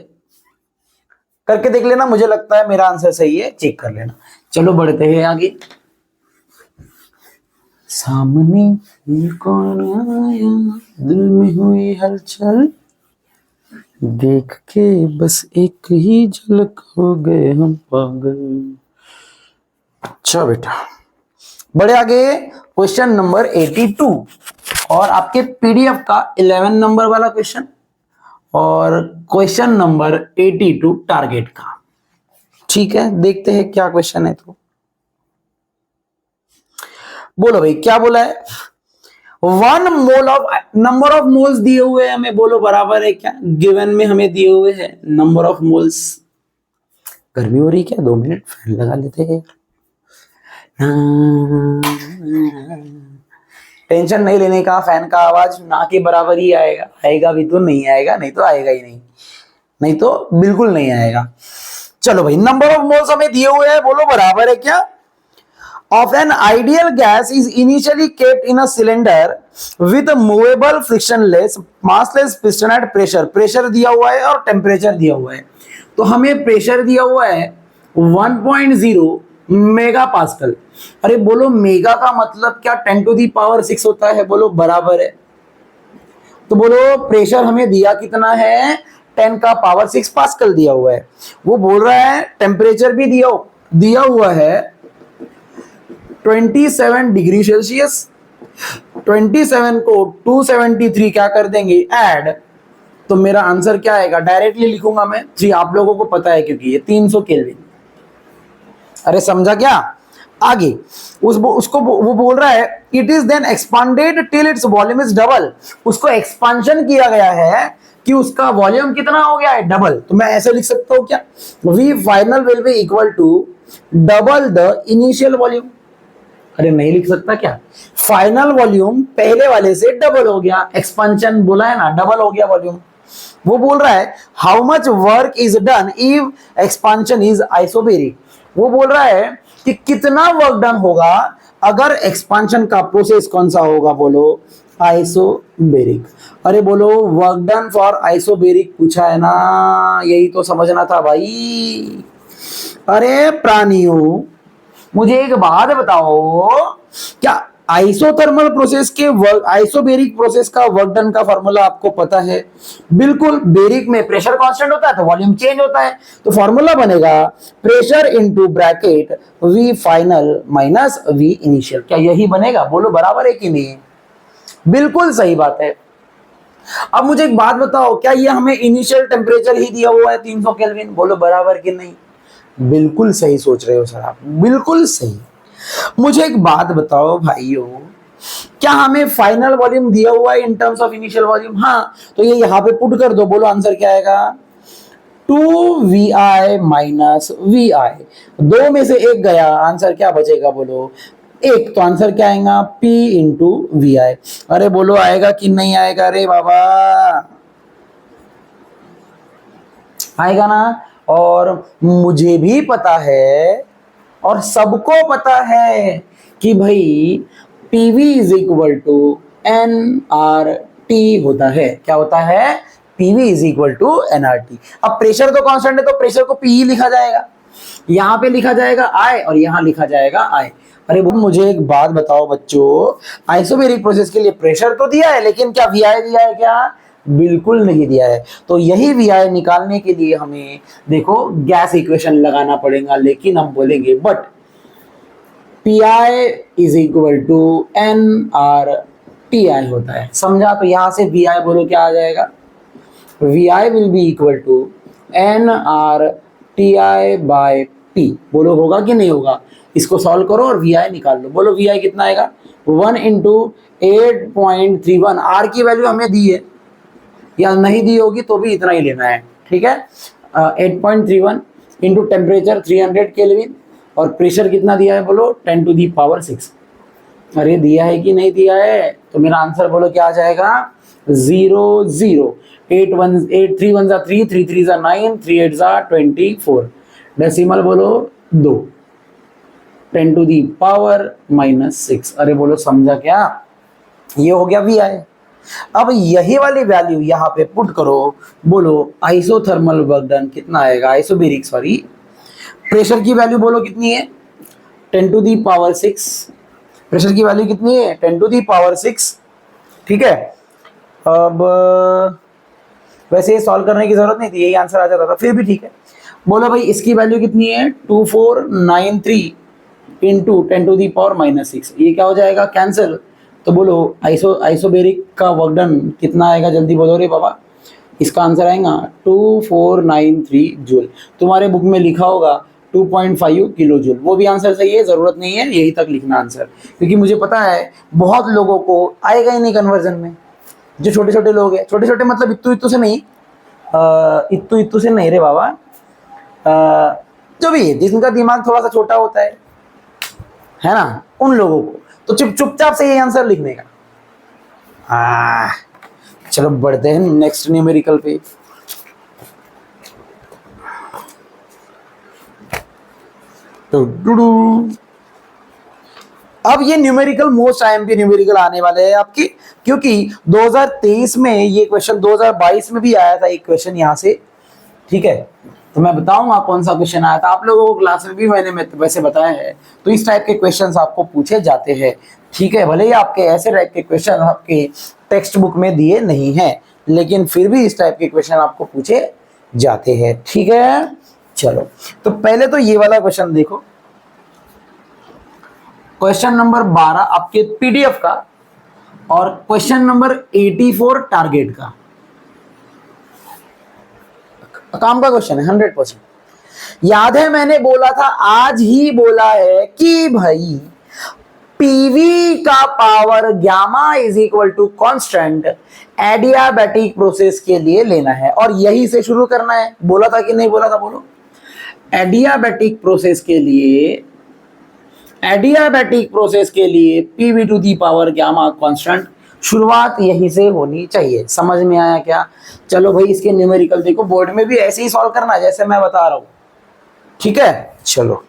करके देख लेना, मुझे लगता है मेरा आंसर सही है, चेक कर लेना। चलो बढ़ते हैं आगे। सामने ये कौन आया, दिल में हुई हलचल, देख के बस एक ही झलक हो गए हम पागल। अच्छा बेटा, बढ़े आगे। क्वेश्चन नंबर 82, और आपके पीडीएफ का 11 नंबर वाला क्वेश्चन, और क्वेश्चन नंबर 82 टारगेट का। ठीक है, देखते हैं क्या क्वेश्चन है। तो बोलो भाई क्या बोला है? 1 mole of, number of moles दिए हुए हैं हमें, बोलो बराबर है क्या? गिवन में हमें दिए हुए हैं नंबर ऑफ मोल्स। गर्मी हो रही क्या? 2 मिनट फैन लगा लेते हैं। टेंशन नहीं लेने का, फैन का आवाज ना के बराबर ही आएगा, आएगा भी तो नहीं आएगा, नहीं तो आएगा ही नहीं, नहीं तो बिल्कुल नहीं आएगा। चलो भाई, नंबर ऑफ मोल्स हमें दिए हुए हैं, बोलो बराबर है क्या? Of an ideal gas is initially kept in a cylinder with a movable frictionless massless piston at pressure. Pressure दिया हुआ है और टेम्परेचर दिया हुआ है, तो हमें प्रेशर दिया हुआ है 1.0 मेगा पास्कल। अरे बोलो मेगा का मतलब क्या 10 to the power 6 होता है, बोलो बराबर है तो बोलो प्रेशर हमें दिया कितना है, 10 का पावर 6 पास्कल दिया हुआ है। वो बोल रहा है टेम्परेचर भी दिया हुआ है 27 डिग्री सेल्सियस। 27 को 273 क्या कर देंगे ऐड, तो मेरा आंसर क्या आएगा, डायरेक्टली लिखूंगा मैं जी, आप लोगों को पता है क्योंकि ये 300 केल्विन। अरे समझा क्या? आगे उसको वो बोल रहा है it is then expanded till its volume is double. उसको एक्सपांशन किया गया है कि उसका वॉल्यूम कितना हो गया है, डबल। तो मैं ऐसे लिख सकता हूं क्या, V final will be equal to double the initial volume. अरे नहीं लिख सकता क्या, फाइनल वॉल्यूम पहले वाले से डबल हो गया, एक्सपांशन बोला है ना, डबल हो गया वॉल्यूम। वो बोल रहा है how much work is done if expansion is isobaric. वो बोल रहा है कि कितना वर्क डन होगा अगर एक्सपांशन का प्रोसेस कौन सा होगा, बोलो आइसोबेरिक। अरे बोलो वर्क डन फॉर आइसोबेरिक पूछा है ना, यही तो समझना था भाई। अरे प्राणियों मुझे एक बात बताओ, क्या आइसोथर्मल प्रोसेस के आइसोबेरिक प्रोसेस का वर्क डन का फॉर्मूला आपको पता है? बिल्कुल, बेरिक में प्रेशर कांस्टेंट होता है तो वॉल्यूम चेंज होता है, तो फॉर्मूला बनेगा pressure into bracket V final minus V initial. क्या यही बनेगा? बोलो बराबर है कि नहीं? बिल्कुल सही बात है। अब मुझे एक बात बताओ, क्या ये हमें इनिशियल टेम्परेचर ही दिया हुआ है 300 केल्विन? बोलो बराबर कि नहीं? बिल्कुल सही सोच रहे हो सर आप, बिल्कुल सही। मुझे एक बात बताओ भाइयों, क्या हमें फाइनल वॉल्यूम दिया हुआ है in terms of initial volume? हाँ, तो ये यहां पे पुट कर दो। बोलो आंसर क्या आएगा, 2vi माइनस vi। दो में से एक गया, आंसर क्या बचेगा, बोलो एक। तो आंसर क्या आएगा, p इंटू vi। अरे बोलो आएगा कि नहीं आएगा? अरे बाबा आएगा ना। और मुझे भी पता है और सबको पता है कि भाई PV is equal to nRT होता है। क्या होता है? PV is equal to nRT। अब प्रेशर तो कांस्टेंट है तो प्रेशर को P ही लिखा जाएगा, यहां पे लिखा जाएगा I और यहां लिखा जाएगा I। अरे वो मुझे एक बात बताओ बच्चों, आइसोबेरिक प्रोसेस के लिए प्रेशर तो दिया है लेकिन क्या VI दिया है क्या? बिल्कुल नहीं दिया है। तो यही VI निकालने के लिए हमें देखो गैस इक्वेशन लगाना पड़ेगा, लेकिन हम बोलेंगे but PI is equal to nRTI होता है। समझा? तो यहां से VI बोलो क्या आ जाएगा, VI will be equal to nRTI by P। बोलो होगा कि नहीं होगा? इसको सॉल्व करो और VI निकाल लो। बोलो VI कितना आएगा, 1 इंटू 8.31। R की वैल्यू हमें दी है या नहीं दी होगी तो भी इतना ही लेना है, ठीक है। 8.31 इंटू टेम्परेचर 300 केल्विन और प्रेशर कितना दिया है, बोलो 10 टू दी पावर 6। अरे दिया है कि नहीं दिया है? तो मेरा आंसर बोलो क्या आ जाएगा, 0 0। 8 3 1 3, 3 3 9, 3 8 24। डेसिमल बोलो 2, 10 टू दी पावर -6। अरे बोलो समझा क्या? ये हो गया VI। अब यही वाली वैल्यू यहाँ पे पुट करो, बोलो आइसोथर्मल वर्क डन कितना आएगा, आइसोबेरिक सॉरी, प्रेशर की वैल्यू बोलो कितनी है, 10 टू दी पावर 6। प्रेशर की वैल्यू कितनी है, 10 टू दी पावर 6, ठीक है। अब वैसे ये सॉल्व करने की जरूरत नहीं थी, यही आंसर आ जाता था, फिर भी ठीक है। बोलो भाई इसकी वैल्यू कितनी है, 2493 इंटू 10 टू दी पावर -6। ये क्या हो जाएगा, कैंसिल। तो बोलो आइसोबेरिक का वर्क डन कितना आएगा, जल्दी बोलो रे बाबा। इसका आंसर आएगा 2493 जूल। तुम्हारे बुक में लिखा होगा 2.5 किलो जूल, वो भी आंसर सही है, जरूरत नहीं है यही तक लिखना आंसर, क्योंकि मुझे पता है बहुत लोगों को आएगा ही नहीं कन्वर्जन में। जो छोटे छोटे लोग हैं, छोटे छोटे मतलब इत्तू इत्तू से नहीं, इत्तू इत्तू से नहीं रे बाबा, जो भी जिनका दिमाग थोड़ा सा छोटा होता है ना, उन लोगों को तो चुपचाप से ये आंसर लिखने का। चलो बढ़ते हैं नेक्स्ट न्यूमेरिकल पे। तो अब ये न्यूमेरिकल मोस्ट आईएमपी न्यूमेरिकल आने वाले हैं आपकी, क्योंकि 2023 में ये क्वेश्चन 2022 में भी आया था एक क्वेश्चन यहाँ से, ठीक है। तो मैं बताऊंगा कौन सा क्वेश्चन आया था। आप लोगों को क्लास में भी मैंने वैसे बताया है। तो इस टाइप के क्वेश्चंस आपको पूछे जाते हैं, ठीक है। भले ही आपके ऐसे टाइप के क्वेश्चन आपके टेक्स्ट बुक में दिए नहीं हैं, लेकिन फिर भी इस टाइप के क्वेश्चन आपको पूछे जाते हैं, ठीक है। चलो, तो पहले तो ये वाला क्वेश्चन देखो, क्वेश्चन नंबर 12 आपके पीडीएफ का, और क्वेश्चन नंबर 84 टारगेट का काम का क्वेश्चन है 100%। याद है मैंने बोला था, आज ही बोला है कि भाई पीवी का power gamma is equal to constant adiabatic process के लिए लेना है, और यही से शुरू करना है। बोला था कि नहीं बोला था, बोलो। एडियाबैटिक प्रोसेस के लिए PV to the power gamma constant, शुरुआत यहीं से होनी चाहिए। समझ में आया क्या? चलो भाई, इसके न्यूमेरिकल देखो, बोर्ड में भी ऐसे ही सॉल्व करना जैसे मैं बता रहा हूं, ठीक है। चलो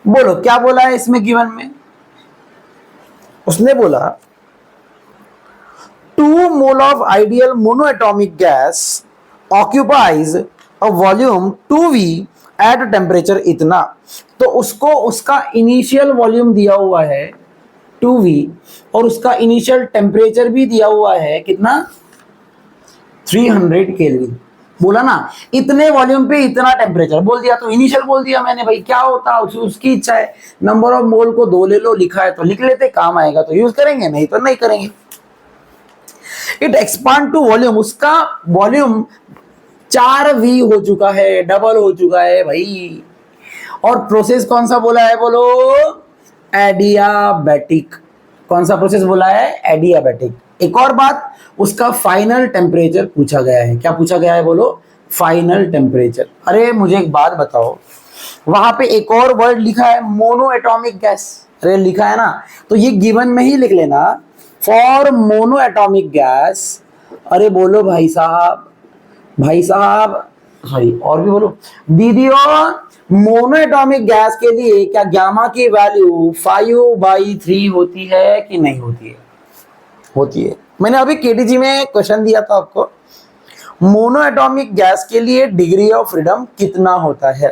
बोलो क्या बोला है इसमें गिवन में। उसने बोला 2 mole of ideal monoatomic gas occupies a volume 2V at temperature इतना। तो उसको उसका इनिशियल वॉल्यूम दिया हुआ है 2V, और उसका इनिशियल टेम्परेचर भी दिया हुआ है कितना, 300 केल्विन। बोला ना, इतने वॉल्यूम पे इतना टेम्परेचर बोल दिया, तो इनिशियल बोल दिया मैंने। भाई क्या होता, उसकी इच्छा है। नंबर ऑफ मोल को 2 ले लो, लिखा है तो लिख लेते, काम आएगा तो यूज करेंगे, नहीं तो नहीं करेंगे। इट एक्सपांड टू वॉल्यूम, उसका वॉल्यूम 4V हो चुका है, डबल हो चुका है भाई। और प्रोसेस कौन सा बोला है, बोलो। एडियाबैटिक। कौन सा प्रोसेस बोला है, एडियाबैटिक। एक और बात, उसका फाइनल टेम्परेचर पूछा गया है। क्या पूछा गया है, बोलो, फाइनल टेम्परेचर। अरे मुझे एक बात बताओ, वहां पे एक और वर्ड लिखा है मोनो एटॉमिक गैस, अरे लिखा है ना, तो ये गिवन में ही लिख लेना, फॉर मोनो एटॉमिक गैस। अरे बोलो भाई साहब, सॉरी, और भी बोलो दीदियों, मोनो एटॉमिक गैस के लिए क्या गामा की वैल्यू 5/3 होती है कि नहीं होती है? होती है। मैंने अभी केटीजी में क्वेश्चन दिया था आपको, मोनो एटॉमिक गैस के लिए डिग्री ऑफ फ्रीडम कितना होता है,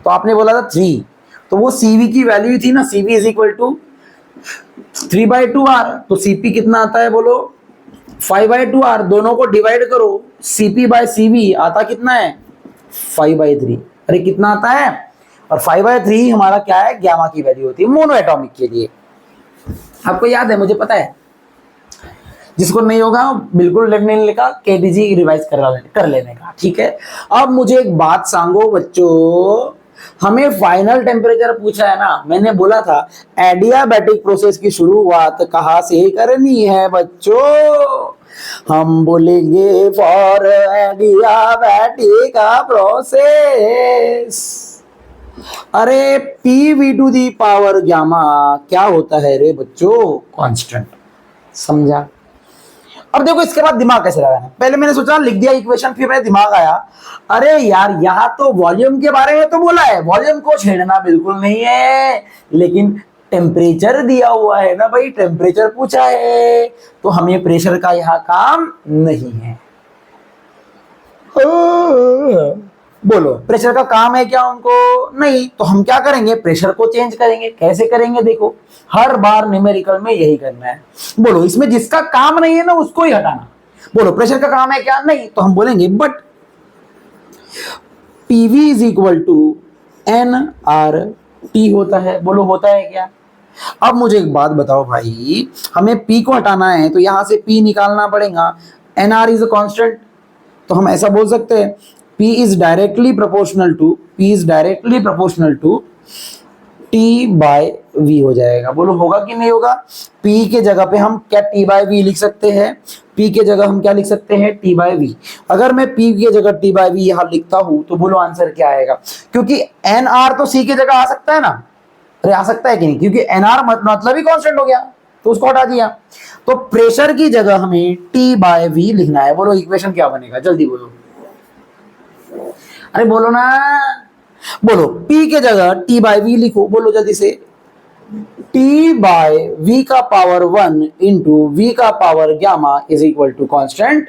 तो आपने बोला था 3, तो वो सीवी की वैल्यू थी ना, CV is equal to 3/2R, तो सीपी कितना आता है, बोलो 5/2R। दोनों को डिवाइड करो, सीपी बाय सीवी आता कितना है, 5/3। अरे कितना आता है, और 5/3 हमारा क्या है, गामा की वैल्यू होती है मोनो एटॉमिक के लिए। आपको याद है, मुझे पता है। जिसको नहीं होगा बिल्कुल लेट नहीं लिखा, केटीजी रिवाइज कर लेने का, ठीक है। अब मुझे एक बात सांगो बच्चों, हमें फाइनल टेम्परेचर पूछा है ना, मैंने बोला था एडियाबैटिक प्रोसेस की शुरुआत कहाँ से करनी है बच्चों, हम बोलेंगे फॉर एडियाबैटिक प्रोसेस। अरे PV to the power gamma क्या होता है रे बच्चों, कांस्टेंट। समझा? अब देखो इसके बाद दिमाग कैसे लगाना। पहले मैंने सोचा लिख दिया इक्वेशन, फिर मेरे दिमाग आया, अरे यार यहाँ तो वॉल्यूम के बारे में तो बोला है, वॉल्यूम को छेड़ना बिल्कुल नहीं है, लेकिन टेम्परेचर दिया हुआ है ना भाई, टेम्परेचर पूछा है, तो हमें प्रेशर का यहाँ काम नहीं है। बोलो प्रेशर का काम है क्या उनको, नहीं, तो हम क्या करेंगे, प्रेशर को चेंज करेंगे। कैसे करेंगे, देखो हर बार न्यूमेरिकल में यही करना है। बोलो इसमें जिसका काम नहीं है ना उसको ही हटाना। बोलो प्रेशर का काम है क्या, नहीं, तो हम बोलेंगे but PV is equal to NRT होता है। बोलो होता है क्या? अब मुझे एक बात बताओ भाई, हमें P को हटाना है तो यहां से P निकालना पड़ेगा। NR इज अ कांस्टेंट, तो हम ऐसा बोल सकते हैं P is directly proportional to T/V हो जाएगा। बोलो होगा कि नहीं होगा? P के जगह पे हम क्या T/V लिख सकते हैं, P के जगह हम क्या लिख सकते हैं, T/V। अगर मैं P के जगह T/V यहां लिखता हूं तो बोलो आंसर क्या आएगा, क्योंकि NR तो C के जगह आ सकता है ना, अरे आ सकता है कि नहीं, क्योंकि NR मतलब ही कांस्टेंट हो गया, तो उसको हटा दिया। तो प्रेशर की जगह हमें T/V लिखना है। बोलो इक्वेशन क्या बनेगा, जल्दी बोलो, अरे बोलो ना, बोलो P के जगह T/V लिखो, बोलो जल्दी से। T/V का पावर 1 इंटू V का power gamma is equal to constant,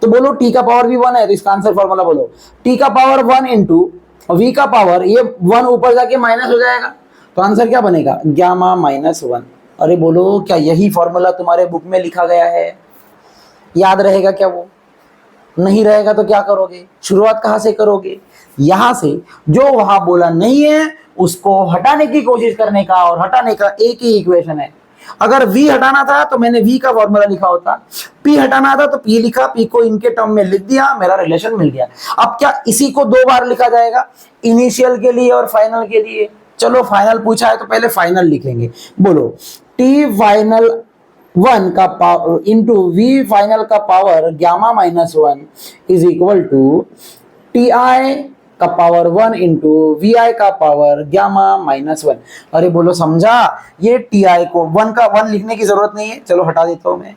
तो बोलो टी का पावर भी 1 है, तो इसका आंसर फॉर्मूला बोलो टी का पावर 1 इंटू वी का पावर, ये 1 ऊपर जाके माइनस हो जाएगा, तो आंसर क्या बनेगा गामा माइनस 1। अरे बोलो क्या यही फॉर्मूला तुम्हारे बुक में लिखा गया है? याद रहेगा क्या? वो नहीं रहेगा तो क्या करोगे? शुरुआत कहां से करोगे? यहां से। जो वहां बोला नहीं है उसको हटाने की कोशिश करने का, और हटाने का एक ही इक्वेशन है। अगर v हटाना था तो मैंने v का फॉर्मूला लिखा होता, p हटाना था तो p लिखा, p को इनके टर्म में लिख दिया, मेरा रिलेशन मिल गया। अब क्या इसी को 2 बार लिखा जाएगा, इनिशियल के लिए और फाइनल के लिए? चलो फाइनल पूछा है तो पहले फाइनल लिखेंगे। बोलो t फाइनल 1 का पावर इंटू v फाइनल का power gamma minus 1 is equal to T I का पावर 1 इंटू वी आई का पावर गामा माइनस 1। अरे बोलो समझा? ये टी आई को 1 का 1 लिखने की जरूरत नहीं है, चलो हटा देता हूं मैं।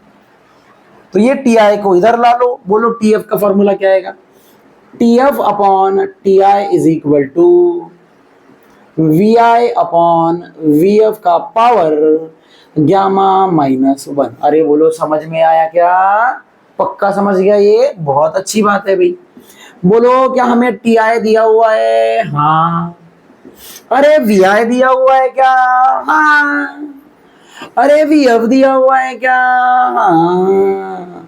तो ये टी आई को इधर ला लो। बोलो टी एफ का फॉर्मूला क्या आएगा? T F upon T I is equal to V I upon V F का पावर गामा माइनस 1। अरे बोलो समझ में आया क्या? पक्का समझ गया? ये बहुत अच्छी बात है भाई। बोलो क्या हमें टी आई दिया हुआ है? हाँ। अरे वी आई दिया हुआ है क्या? हाँ। अरे वी एफ दिया हुआ है क्या? हाँ।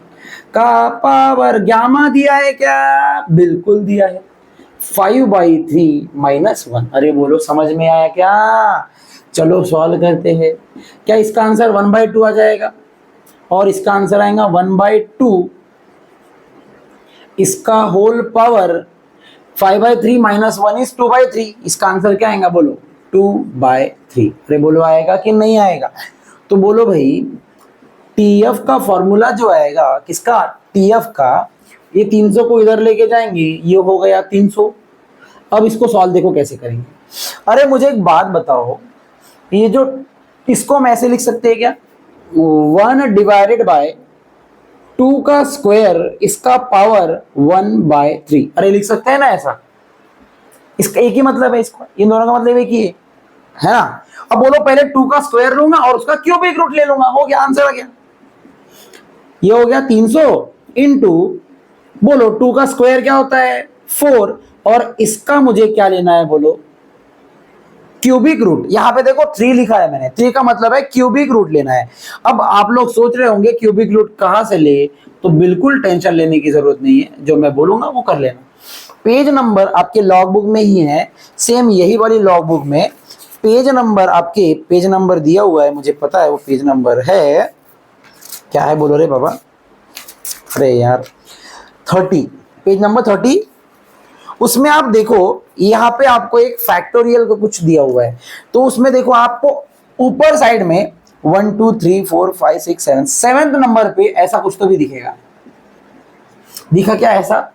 का पावर गामा दिया है क्या? बिल्कुल दिया है, 5/3 माइनस 1। अरे बोलो समझ में आया क्या? चलो सॉल्व करते हैं। क्या इसका आंसर 1/2 आ जाएगा, और इसका आंसर आएगा 1/2, इसका होल पावर 5/3 माइनस 1 इज 2/3। इसका आंसर क्या आएगा? बोलो 2/3। अरे बोलो आएगा कि नहीं आएगा? तो बोलो भाई टीएफ का फॉर्मूला जो आएगा, किसका? टीएफ का। ये 300 को इधर लेके जाएंगे, ये हो गया 300। अब इसको सॉल्व देखो कैसे करेंगे। अरे मुझे एक बात बताओ, ये जो इसको हम ऐसे लिख सकते हैं क्या? 1 डिवाइडेड बाय 2 का स्क्वायर इसका पावर 1/3। अरे लिख सकते हैं ना ऐसा? इसका एक ही मतलब है, इसको इन दोनों का मतलब एक ही है ना? अब बोलो पहले 2 का स्क्वायर लूंगा और उसका क्यूबिक रूट ले लूंगा, हो गया, आंसर आ गया। ये हो गया 300 इंटू, बोलो 2 का स्क्वायर क्या होता है? 4, और इसका मुझे क्या लेना है? बोलो क्यूबिक रूट। यहां पे देखो 3 लिखा है मैंने, 3 का मतलब है क्यूबिक रूट लेना है। अब आप लोग सोच रहे होंगे क्यूबिक रूट कहां से ले, तो बिल्कुल टेंशन लेने की जरूरत नहीं है, जो मैं बोलूंगा वो कर लेना। पेज नंबर आपके लॉग बुक में ही है, सेम यही वाली लॉग बुक में पेज नंबर, आपके पेज नंबर दिया हुआ है, मुझे पता है वो पेज नंबर है क्या है, बोलो रे बाबा। अरे यार 30, पेज नंबर 30। उसमें आप देखो यहाँ पे आपको एक फैक्टोरियल को कुछ दिया हुआ है, तो उसमें देखो आपको ऊपर साइड में 1 2 3 4 5 6 7 7th नंबर पे ऐसा कुछ तो भी दिखेगा। दिखा क्या? ऐसा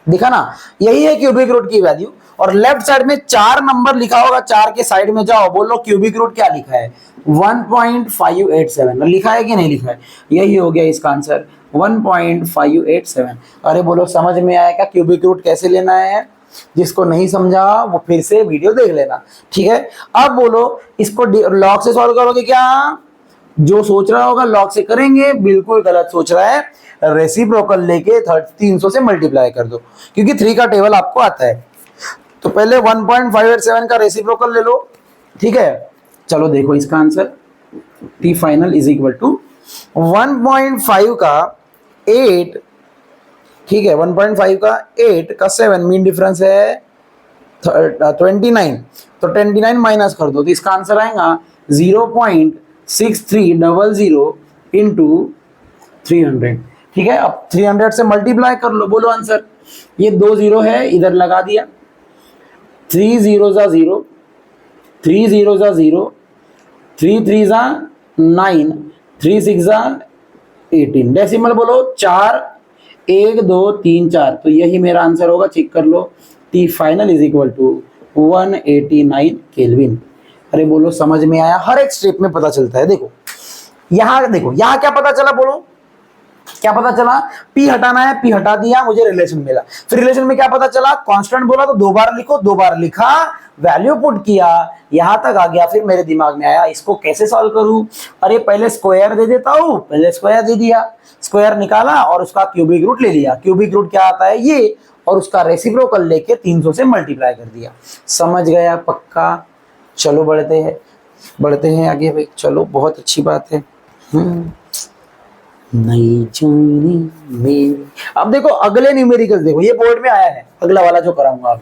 दिखा ना? यही है क्यूबिक रूट की वैल्यू। और लेफ्ट साइड में 4 नंबर लिखा होगा, 4 के साइड में जाओ, बोलो क्यूबिक रूट क्या लिखा है? 1.587 लिखा है कि नहीं लिखा है? यही हो गया इसका आंसर 1.587। अरे बोलो समझ में आया क्या क्यूबिक रूट कैसे लेना है? जिसको नहीं समझा वो फिर से वीडियो देख लेना, ठीक है? अब बोलो इसको लॉग से सॉल्व करोगे क्या? जो सोच रहा होगा लॉग से करेंगे, बिल्कुल गलत सोच रहा है। रेसिप्रोकल लेके 300 से मल्टीप्लाई कर दो, क्योंकि 3 का टेबल आपको आता है। तो पहले 1.587 का रेसिप्रोकल ले लो, ठीक है? चलो देखो इसका answer T final is equal to 1.5 का 8, ठीक है? 1.5 का 8 का 7, मीन डिफरेंस है 29, तो 29 माइनस कर दो, तो इसका आंसर आएगा 0.6300 इंटू 300, ठीक है? अब 300 से मल्टीप्लाई कर लो, बोलो आंसर। ये 2 0 है, इधर लगा दिया, 3 0 जा 0, 3 0 जा 0, 3 3 जा 9, 3 6 जा 18। डेसिमल बोलो 4 1 2 3 4, तो यही मेरा आंसर होगा, चेक कर लो। T final is equal to 189 kelvin. अरे बोलो समझ में आया? हर एक स्टेप में पता चलता है। देखो यहाँ क्या पता चला, बोलो क्या पता चला, पी हटाना है, पी हटा दिया, मुझे रिलेशन मिला। फिर रिलेशन में क्या पता चला, कांस्टेंट बोला तो 2 बार लिखो, 2 बार लिखा, वैल्यू पुट किया, यहां तक आ गया। फिर मेरे दिमाग में आया इसको कैसे सॉल्व करूं, अरे पहले स्क्वायर दे देता हूं, पहले स्क्वायर दे दिया, स्क्वायर निकाला और उसका क्यूबिक रूट ले लिया। क्यूबिक रूट क्या आता है ये, और उसका रेसिप्रोकल लेके 300 से मल्टीप्लाई कर दिया। समझ गया पक्का? चलो बढ़ते हैं आगे भाई, चलो बहुत अच्छी बात है। नहीं जानी मेरी। अब देखो अगले न्यूमेरिकल देखो, ये बोर्ड में आया है अगला वाला जो कराऊंगा आप,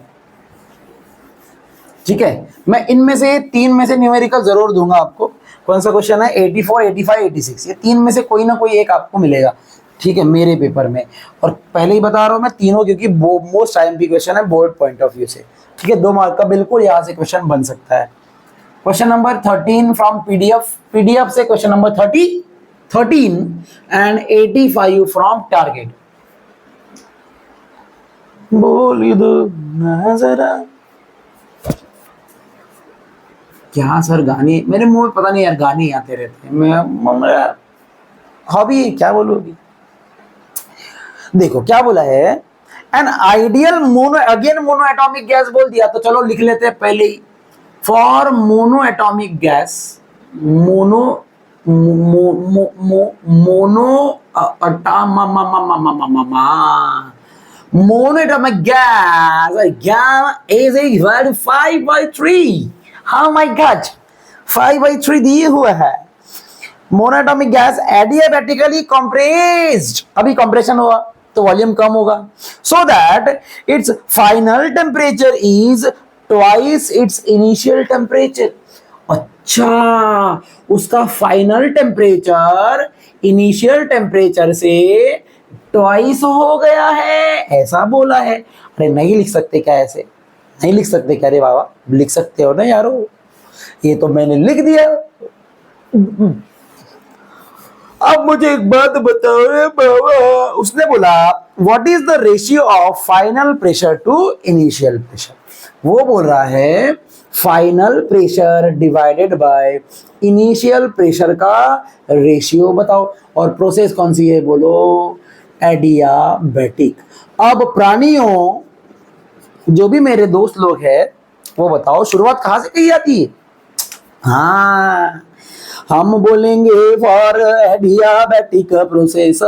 ठीक है। मैं इनमें से 3 में से न्यूमेरिकल जरूर दूंगा आपको। कौन सा क्वेश्चन है, 84, 85, 86, ये 3 में से कोई ना कोई एक आपको मिलेगा, ठीक है, मेरे पेपर में। और पहले ही बता रहा हूं मैं तीनों, क्योंकि मोस्ट आईएमपी क्वेश्चन है बोर्ड पॉइंट ऑफ व्यू से, ठीक है। 2 मार्क का बिल्कुल यहां से क्वेश्चन बन सकता है। क्वेश्चन नंबर 13 फ्रॉम पीडीएफ से question number 13 and 85 from target. बोल दो ना जरा, क्या सर गाने मेरे मुंह में, पता नहीं यार, गाने आते रहते हैं। मैं हॉबी क्या बोलूंगी। देखो क्या बोला है, an ideal mono, again mono atomic gas बोल दिया, तो चलो लिख लेते हैं पहले ही। For mono atomic gas, mono atomic gas gamma is equal to 5/3। हाँ माय गॉड, 5/3 दिए हुआ है। मोनोएटॉमिक गैस एडियाबैटिकली कंप्रेस्ड, अभी कंप्रेशन हुआ तो वॉल्यूम कम होगा, so that it's final temperature is twice its initial temperature. अच्छा, उसका फाइनल टेम्परेचर इनिशियल टेम्परेचर से ट्वाइस हो गया है, ऐसा बोला है। अरे नहीं लिख सकते क्या ऐसे, नहीं लिख सकते क्या रे बाबा, लिख सकते हो ना यारो, ये तो मैंने लिख दिया। अब मुझे एक बात बताओ रे बाबा, उसने बोला what is the ratio of final pressure to initial pressure. वो बोल रहा है final pressure divided by initial pressure का रेशियो बताओ, और प्रोसेस कौन सी है बोलो, एडियाबैटिक। अब प्राणियों, जो भी मेरे दोस्त लोग हैं वो बताओ शुरुआत कहां से की जाती है। हाँ, हम बोलेंगे फॉर एडियाबैटिक प्रोसेस।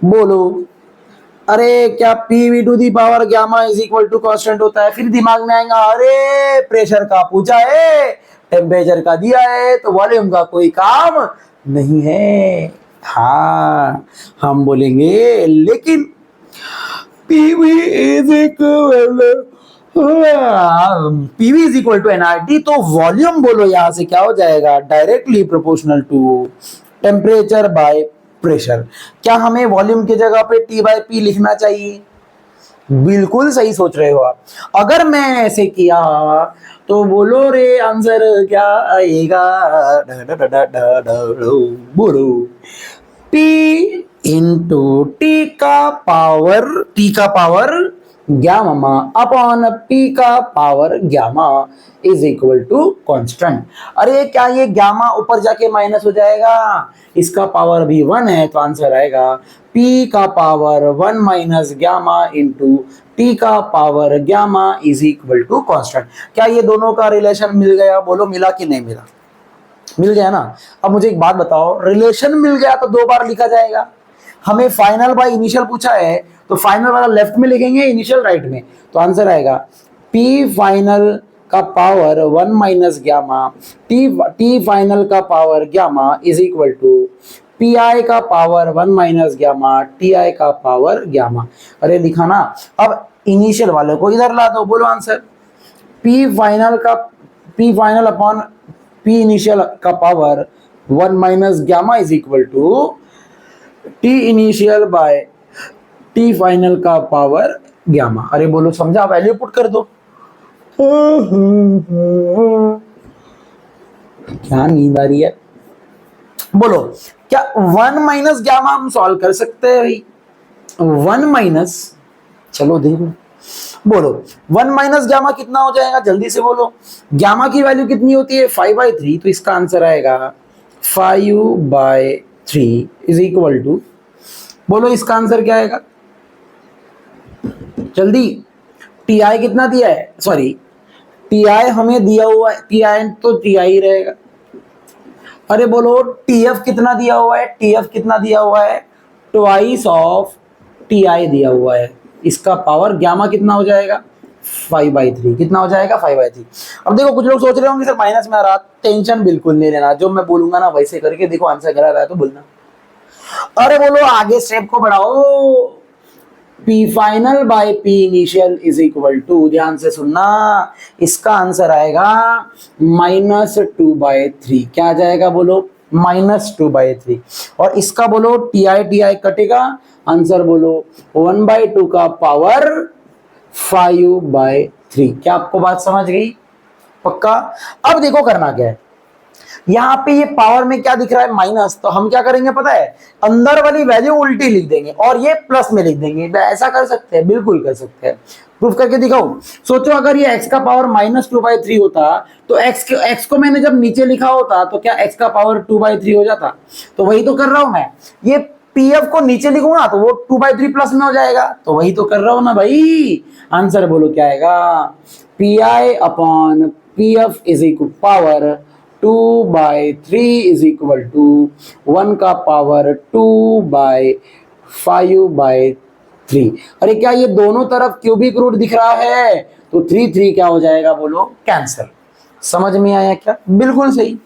बोलो, अरे क्या PV to the power gamma is equal to constant होता है। फिर दिमाग में आएगा अरे प्रेशर का पूछा है, टेम्परेचर का दिया है, तो वॉल्यूम का कोई काम नहीं है। हाँ, हम बोलेंगे लेकिन PV is equal to NRT, तो वॉल्यूम बोलो यहां से क्या हो जाएगा, directly proportional to temperature by pressure. क्या हमें वॉल्यूम की जगह पे टी बाय पी लिखना चाहिए? बिल्कुल सही सोच रहे हो आप। अगर मैं ऐसे किया तो बोलो रे आंसर क्या आएगा, बोलो P इंटू टी का पावर गामा अपॉन P का power gamma is equal to constant. अरे क्या ये गामा ऊपर जाके माइनस हो जाएगा, इसका पावर भी 1 है, तो आंसर आएगा P का power 1 minus gamma into T का power gamma is equal to constant. क्या ये दोनों का रिलेशन मिल गया, बोलो मिला कि नहीं मिला? मिल गया ना। अब मुझे एक बात बताओ, रिलेशन मिल गया तो 2 बार लिखा जाएगा। हमें फाइनल बाय इनिशियल पूछा है, तो फाइनल वाला लेफ्ट में लिखेंगे, इनिशियल राइट में, तो आंसर आएगा पी फाइनल का power 1 minus gamma T final का power gamma is equal to P I का power 1 minus gamma T I का पावर गामा। अरे लिखा ना। अब इनिशियल वाले को इधर ला दो, बोलो answer P final upon P initial का power 1 minus gamma is equal to T initial by T final का पावर गामा। अरे बोलो समझा, वैल्यू पुट कर दो। क्या नींद आ रही है, बोलो क्या 1 माइनस गामा हम सॉल्व कर सकते हैं भाई? 1 माइनस, चलो देखो, बोलो 1 माइनस गामा कितना हो जाएगा, जल्दी से बोलो। गामा की वैल्यू कितनी होती है 5/3, तो इसका आंसर आएगा 5/3 3 इज इक्वल टू, बोलो इसका आंसर क्या आएगा जल्दी। टी आई कितना दिया है, सॉरी टी आई हमें दिया हुआ है, टी आई तो टी आई रहेगा। अरे बोलो टी एफ कितना दिया हुआ है, टी एफ कितना दिया हुआ है, ट्वाइस ऑफ टी आई दिया हुआ है, इसका पावर गामा कितना हो जाएगा 5/3, कितना हो जाएगा 5/3। अब देखो कुछ लोग सोच रहे होंगे सर माइनस में आ रहा, टेंशन बिल्कुल नहीं लेना, जो मैं बोलूंगा ना वैसे करके देखो आंसर करा रहा है तो बोलना। अरे बोलो आगे स्टेप को बढ़ाओ, P final by P initial is equal to, ध्यान से सुनना, इसका आंसर आएगा -2/3। क्या आ जाएगा बोलो -2/3। और इसका बोलो टी आई कटेगा, आंसर बोलो 1/2 का पावर 5/3। क्या आपको बात समझ गई पक्का। अब देखो करना क्या है, यहाँ पे ये पावर में क्या दिख रहा है माइनस, तो हम क्या करेंगे पता है, अंदर वाली वैल्यू उल्टी लिख देंगे और ये प्लस में लिख देंगे। ऐसा कर सकते हैं, बिल्कुल कर सकते हैं, प्रूफ करके दिखाओ। सोचो अगर ये x का पावर -2/3 होता तो x को मैंने जब नीचे लिखा होता तो क्या x का पावर 2/3 हो जाता। तो वही तो कर रहा हूं मैं, ये pf को नीचे लिखूंगा तो वो 2/3 प्लस में हो जाएगा, तो वही तो कर रहा हूं ना भाई। आंसर बोलो क्या आएगा, PI upon PF is equal power 2/3 is equal to 1 का पावर 2/5/3। अरे क्या ये दोनों तरफ क्यूबिक रूट दिख रहा है, तो 3 क्या हो जाएगा बोलो कैंसर। समझ में आया क्या, बिल्कुल सही।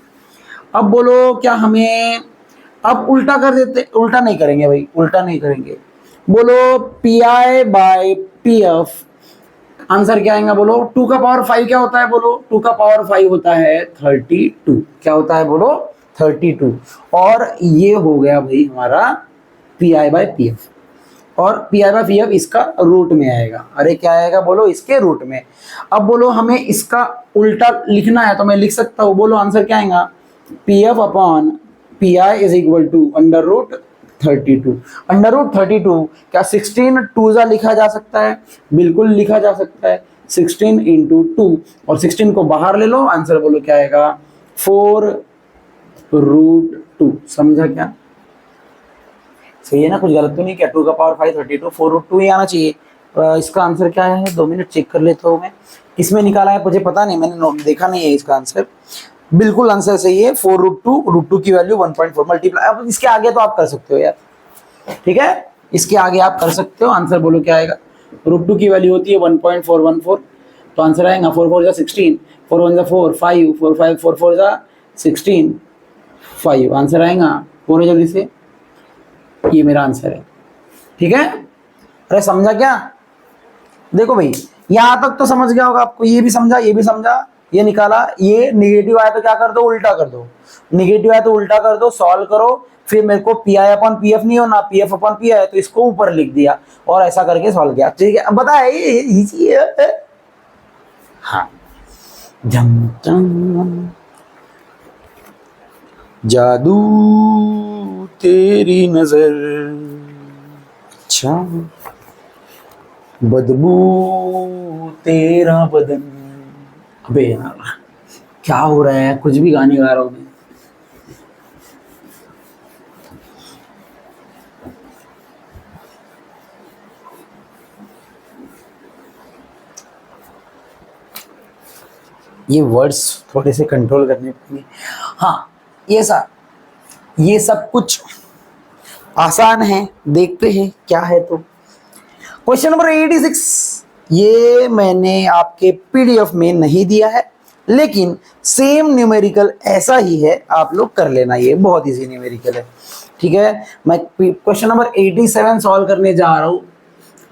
अब बोलो क्या हमें, अब उल्टा कर देते, उल्टा नहीं करेंगे भाई, उल्टा नहीं करेंगे। बोलो PI/PF, आंसर क्या आएगा बोलो, 2 का पावर 5 क्या होता है बोलो, 2 का पावर 5 होता है 32। क्या होता है बोलो 32। और ये हो गया भाई हमारा PI/PF, और PI/PF इसका रूट में आएगा। अरे क्या आएगा बोलो इसके रूट में। अब बोलो हमें इसका उल्टा लिखना है तो मैं लिख सकता हूँ, बोलो आंसर क्या आएगा, PF upon PI is equal to √32। √32 क्या 16 2 लिखा जा सकता है, बिल्कुल लिखा जा सकता है, 16 × 2, और 16 को बाहर ले लो, आंसर बोलो क्या आएगा 4√2। समझा क्या, सही है ना, कुछ गलत तो नहीं क्या, 2 का पावर 5 32, 4√2 ही आना चाहिए। इसका आंसर क्या है, 2 मिनट चेक कर लेता हूँ मैं, किसमें निकाला है मुझे पता नहीं, मैंने देखा नहीं है इसका आंसर। बिल्कुल आंसर सही है, 4√2, √2 की वैल्यू 1.4 मल्टीप्लाई। अब इसके आगे तो आप कर सकते हो यार, ठीक है, इसके आगे आप कर सकते हो। आंसर बोलो क्या आएगा, √2 की वैल्यू होती है 1.414, तो आंसर आएगा 4 4 16, 4 1 4 5, 4 5 4 4 16 5, आंसर आएगा 4 जल्दी से, ये मेरा आंसर है, ठीक है। अरे समझा क्या, देखो भाई यहां तक तो समझ गया होगा आपको, ये भी समझा, ये भी समझा, ये निकाला, ये निगेटिव आया तो क्या कर दो उल्टा कर दो, निगेटिव आया तो उल्टा कर दो, सॉल्व करो, फिर मेरे को PI/PF नहीं होना, PF/PI है तो इसको ऊपर लिख दिया और ऐसा करके सॉल्व किया, ठीक है। अब बताए ये इजी है, हाँ जादू तेरी नजर, अच्छा बदबू तेरा बदन। अबे यार क्या हो रहा है, कुछ भी गाने गा रहा हूं मैं। ये वर्ड्स थोड़े से कंट्रोल करने पड़ेंगे। हाँ ये सब कुछ आसान है, देखते हैं क्या है। तो क्वेश्चन नंबर 86, ये मैंने आपके PDF में नहीं दिया है, लेकिन सेम न्यूमेरिकल ऐसा ही है, आप लोग कर लेना, ये बहुत इजी न्यूमेरिकल है, ठीक है। मैं क्वेश्चन नंबर 87 सॉल्व करने जा रहा हूँ,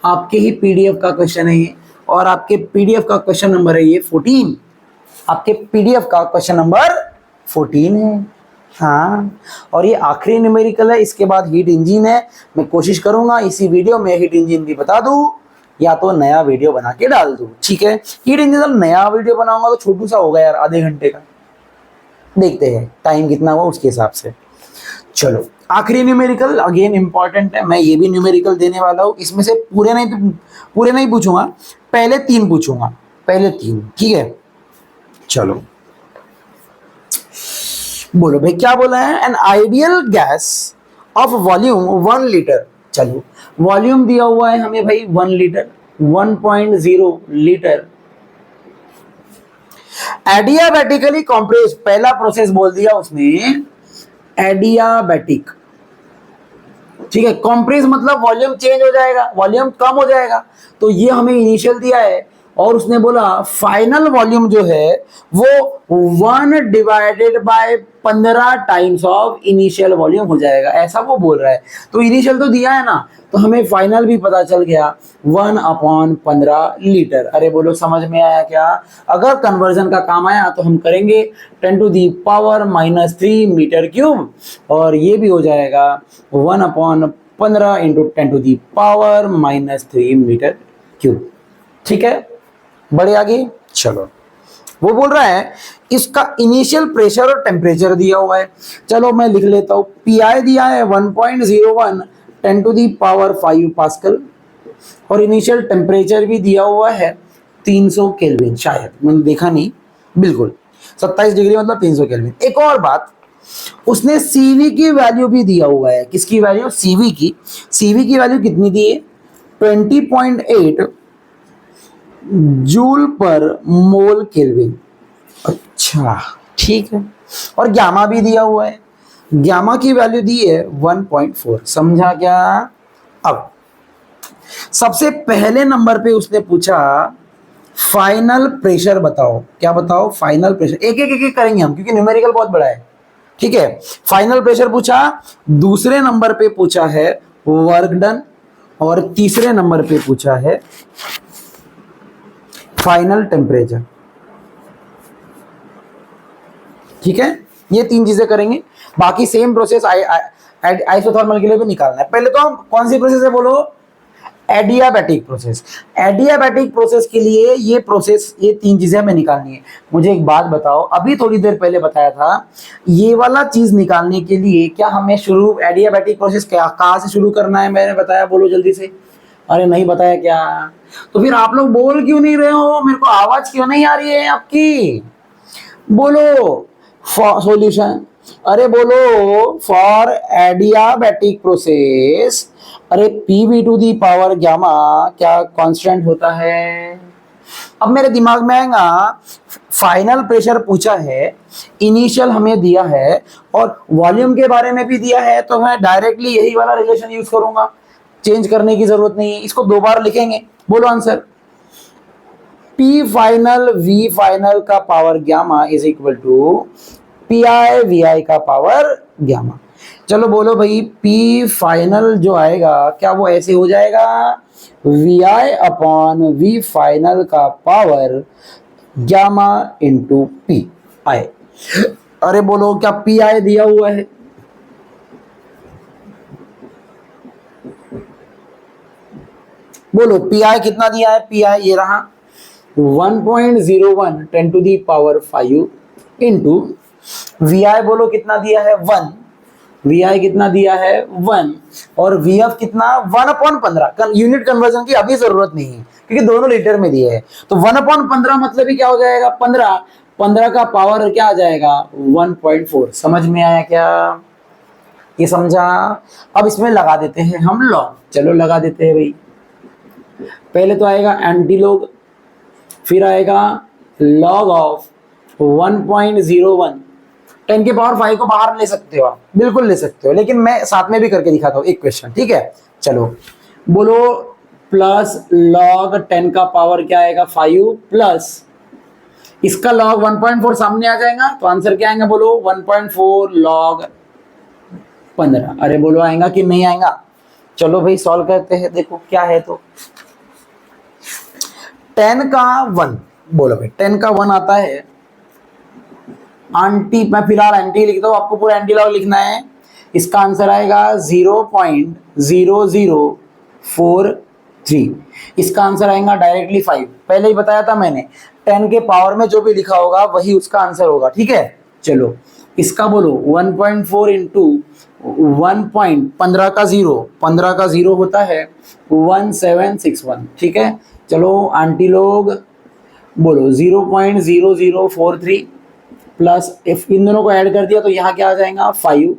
आपके ही PDF का क्वेश्चन है ये, और आपके PDF का क्वेश्चन नंबर है ये 14, आपके PDF का क्वेश्चन नंबर 14 है, हाँ। और ये आखिरी न्यूमेरिकल है, इसके बाद हीट इंजन है। मैं कोशिश करूंगा इसी वीडियो में हीट इंजन भी बता दूं, या तो नया वीडियो बना के डाल दूं, ठीक है। हीट इंजन जब नया वीडियो बनाऊंगा तो छोटू सा होगा यार, आधे घंटे का, देखते हैं टाइम कितना हुआ उसके हिसाब से। चलो आखिरी न्यूमेरिकल अगेन इंपॉर्टेंट है, मैं ये भी न्यूमेरिकल देने वाला हूँ, इसमें से पूरे नहीं पूछूंगा, पहले 3 पूछूंगा, पहले 3, ठीक है। चलो बोलो भाई क्या बोला है, an ideal gas off volume 1 litre. चलो वॉल्यूम दिया हुआ है हमें भाई 1 लीटर, 1.0 लीटर। एडियाबैटिकली कॉम्प्रेस, पहला प्रोसेस बोल दिया उसने एडियाबैटिक, ठीक है। कॉम्प्रेस मतलब वॉल्यूम चेंज हो जाएगा, वॉल्यूम कम हो जाएगा, तो ये हमें इनिशियल दिया है। और उसने बोला फाइनल वॉल्यूम जो है वो 1 divided by 15 times of initial volume हो जाएगा, ऐसा वो बोल रहा है। तो इनिशियल तो दिया है ना, तो हमें फाइनल भी पता चल गया 1/15 लीटर। अरे बोलो समझ में आया क्या? अगर कन्वर्जन का काम आया तो हम करेंगे 10⁻³ मीटर क्यूब, और ये भी हो जाएगा 1/15 × 10⁻³ मीटर क्यूब, ठीक है। बढ़े आगे चलो। वो बोल रहा है इसका इनिशियल प्रेशर और टेम्परेचर दिया हुआ है। चलो मैं लिख लेता हूं, पीआई दिया है 1.01 10⁵ पास्कल, और इनिशियल टेम्परेचर भी दिया हुआ है 300 केल्विन, शायद मैंने देखा नहीं, बिल्कुल 27 डिग्री मतलब 300 केल्विन। एक और बात, उसने सीवी की वैल्यू भी दिया हुआ है। किसकी वैल्यू? सीवी की। सीवी की वैल्यू कितनी दी है? 20.8 जूल पर मोल केल्विन। अच्छा ठीक है। और गामा भी दिया हुआ है, गामा की वैल्यू दी है 1.4। समझा क्या? अब सबसे पहले नंबर पे उसने पूछा फाइनल प्रेशर बताओ। क्या बताओ? Final pressure. एक एक करेंगे हम, क्योंकि न्यूमेरिकल बहुत बड़ा है, ठीक है। फाइनल प्रेशर पूछा, दूसरे नंबर पे पूछा है वर्क डन, और तीसरे नंबर पे पूछा है फाइनल टेम्परेचर, ठीक है। ये 3 चीजें करेंगे, बाकी सेम प्रोसेस आइसोथर्मल के लिए भी निकालना है। पहले तो हम कौन सी प्रोसेस है बोलो? Adiabatic process. एडियाबैटिक प्रोसेस के लिए ये प्रोसेस, ये 3 चीजें हमें निकालनी है। मुझे एक बात बताओ, अभी थोड़ी देर पहले बताया था, ये वाला चीज निकालने के लिए क्या हमें शुरू एडियाबैटिक प्रोसेस कहाँ से शुरू करना है? मैंने बताया, बोलो जल्दी से। अरे नहीं बताया क्या? तो फिर आप लोग बोल क्यों नहीं रहे हो? मेरे को आवाज क्यों नहीं आ रही है आपकी? बोलो सॉल्यूशन। अरे बोलो फॉर एडियाबैटिक प्रोसेस, अरे Pv⁴ गामा क्या कांस्टेंट होता है? अब मेरे दिमाग में आएगा, फाइनल प्रेशर पूछा है, इनिशियल हमें दिया है, और वॉल्यूम के बारे में भी दिया है, तो मैं डायरेक्टली यही वाला रिलेशन यूज करूंगा, चेंज करने की जरूरत नहीं है। इसको 2 बार लिखेंगे। बोलो answer. P final V final का power gamma is equal to PI VI का पावर गामा। चलो बोलो भाई, P फाइनल जो आएगा क्या वो ऐसे हो जाएगा? VI/V फाइनल का पावर गामा इंटू PI। अरे बोलो क्या PI दिया हुआ है? बोलो PI कितना दिया है? PI ये रहा 1.01 10⁵ इंटू VI बोलो कितना दिया है? 1। VI कितना दिया है? 1। और VF कितना? 1/15। यूनिट कन्वर्जन की अभी जरूरत नहीं है, क्योंकि दोनों लीटर में दिए हैं। तो 1/15 मतलब ही क्या हो जाएगा? 15। 15 का पावर क्या आ जाएगा? 1.4। समझ में आया क्या? ये समझा? अब इसमें लगा देते हैं हम लॉग। चलो लगा देते हैं भाई। पहले तो आएगा एंटीलॉग, फिर आएगा लॉग ऑफ 1.01। 10⁵ को बाहर ले सकते हो आप, बिल्कुल ले सकते हो, लेकिन मैं साथ में भी करके दिखाता हूँ एक क्वेश्चन, ठीक है। चलो बोलो प्लस लॉग 10 का पावर क्या आएगा? 5 प्लस इसका लॉग 1.4 सामने आ जाएगा, तो आंसर क्या आएगा? बोलो 1.4 लॉग 15। अरे बोलो आएगा कि नहीं आएगा? चलो भाई सॉल्व करते हैं, देखो क्या है। तो 10 का 1, बोलो भाई 10 का 1 आता है एंटी, मैं फिलहाल एंटी लिखता हूं, आपको पूरा एंटी लॉग लिखना है। इसका आंसर आएगा 0.0043। इसका आंसर आएगा डायरेक्टली 5। पहले ही बताया था मैंने, 10 के पावर में जो भी लिखा होगा वही उसका आंसर होगा, ठीक है। चलो इसका बोलो 1.4 इंटू 1.15 का 0, 15 का 0 होता है 1761, ठीक है। चलो आंटी लोग बोलो 0.0043 प्लस, इफ इन दोनों को ऐड कर दिया तो यहाँ क्या आ जाएगा? 5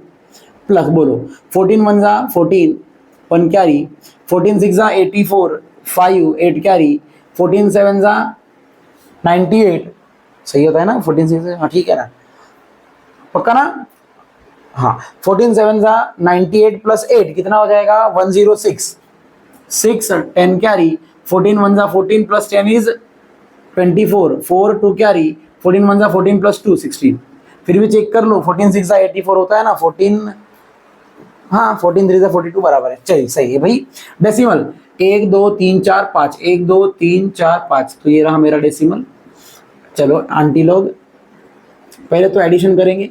प्लस बोलो 14 वन जा 14 1 कैरी, 14 सिक्स जा 84 5 8 कैरी, 14 सेवन जा 98, सही होता है ना 14 सिक्स, हाँ ठीक है ना, पक्का ना, हाँ 14 सेवन जा 98 प्लस 8 कितना हो जाएगा 106, 6 10 कैरी, 14 वन जा 14 प्लस 10 इज 24, 4 2 कैरी, 14 वन जा 14 प्लस 2 16, फिर भी चेक कर लो 14 सिक्स जा 84 होता है ना 14, हाँ 14 थ्री जा 42 बराबर है, चलिए सही है भाई। डेसिमल 1 2 3 4 5, 1 2 3 4 5, तो ये रहा मेरा डेसिमल। चलो आंटी लोग पहले तो एडिशन करेंगे,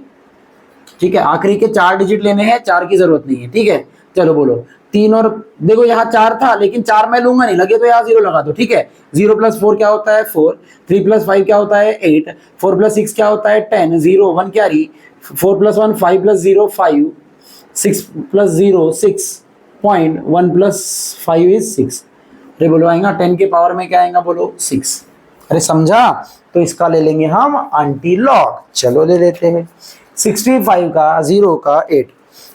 ठीक है, आखिरी के 4 डिजिट लेने हैं, 4 की जरूरत नहीं है, ठीक है। चलो बोलो 3 और देखो यहाँ 4 था लेकिन 4 मैं लूंगा नहीं, लगे तो यहाँ 0 लगा दो, ठीक है। 0 प्लस 4 क्या होता है 4, 3 प्लस 5 क्या होता है 8, 4 प्लस 6 क्या होता है 10, 0 1 carry, 4 plus 1 5 plus 0 5, 6 plus 0 6 point, 1 plus 5 is 6। अरे बोलो आएगा 10 के पावर में क्या आएगा बोलो 6। अरे समझा, तो इसका ले लेंगे हम आंटी लॉग। चलो ले लेते हैं 65 का 0 का 8,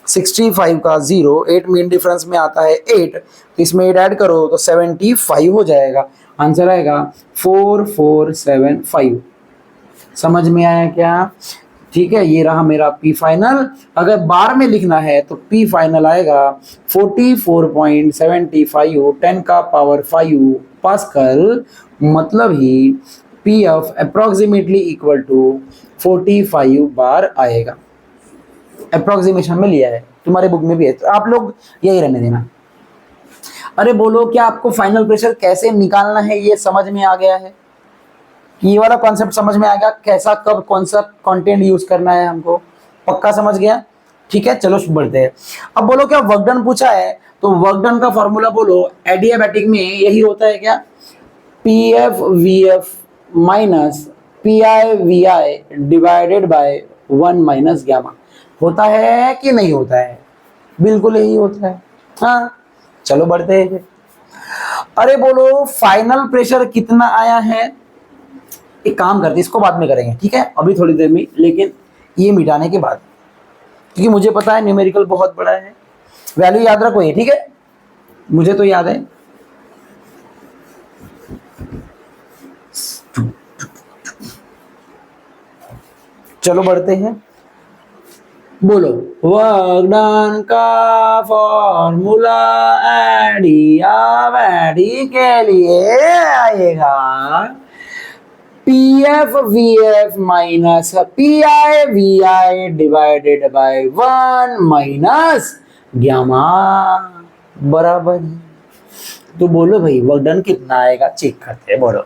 65 का 0 8 मीन डिफरेंस में आता है 8, तो इसमें 8 ऐड करो तो 75 हो जाएगा, आंसर आएगा 4475। समझ में आया क्या, ठीक है। ये रहा मेरा पी फाइनल, अगर बार में लिखना है तो पी फाइनल आएगा 44.75 10 का पावर 5 पास्कल, मतलब ही P F approximately equal to 45 bar आएगा। अप्रोक्सीमेशन में लिया है, तुम्हारे बुक में भी है, तो आप लोग यही रहने देना। अरे बोलो क्या आपको फाइनल प्रेशर कैसे निकालना है ये समझ में आ गया है, ये वाला कॉन्सेप्ट समझ में आ गया, कैसा कब कौन सा कंटेंट यूज करना है हमको, पक्का समझ गया, ठीक है। चलो बढ़ते हैं। अब बोलो क्या वर्क डन पूछा है, तो वर्क डन का फॉर्मूला बोलो एडियाबैटिक में यही होता है क्या, P F V F minus P I V I divided by 1 minus gamma, होता है कि नहीं होता है, बिल्कुल यही होता है, हाँ। चलो बढ़ते हैं। अरे बोलो फाइनल प्रेशर कितना आया है, एक काम करते इसको बाद में करेंगे, ठीक है, अभी थोड़ी देर में, लेकिन ये मिटाने के बाद, क्योंकि मुझे पता है न्यूमेरिकल बहुत बड़ा है, वैल्यू याद रखो ये, ठीक है, मुझे तो याद है। चलो बढ़ते हैं, बोलो वर्क डन का फॉर्मूला एडियाबैटिक के लिए आएगा P F V F minus P I V I divided by 1 minus gamma बराबर है। तो बोलो भाई वर्क डन कितना आएगा, चेक करते हैं। बोलो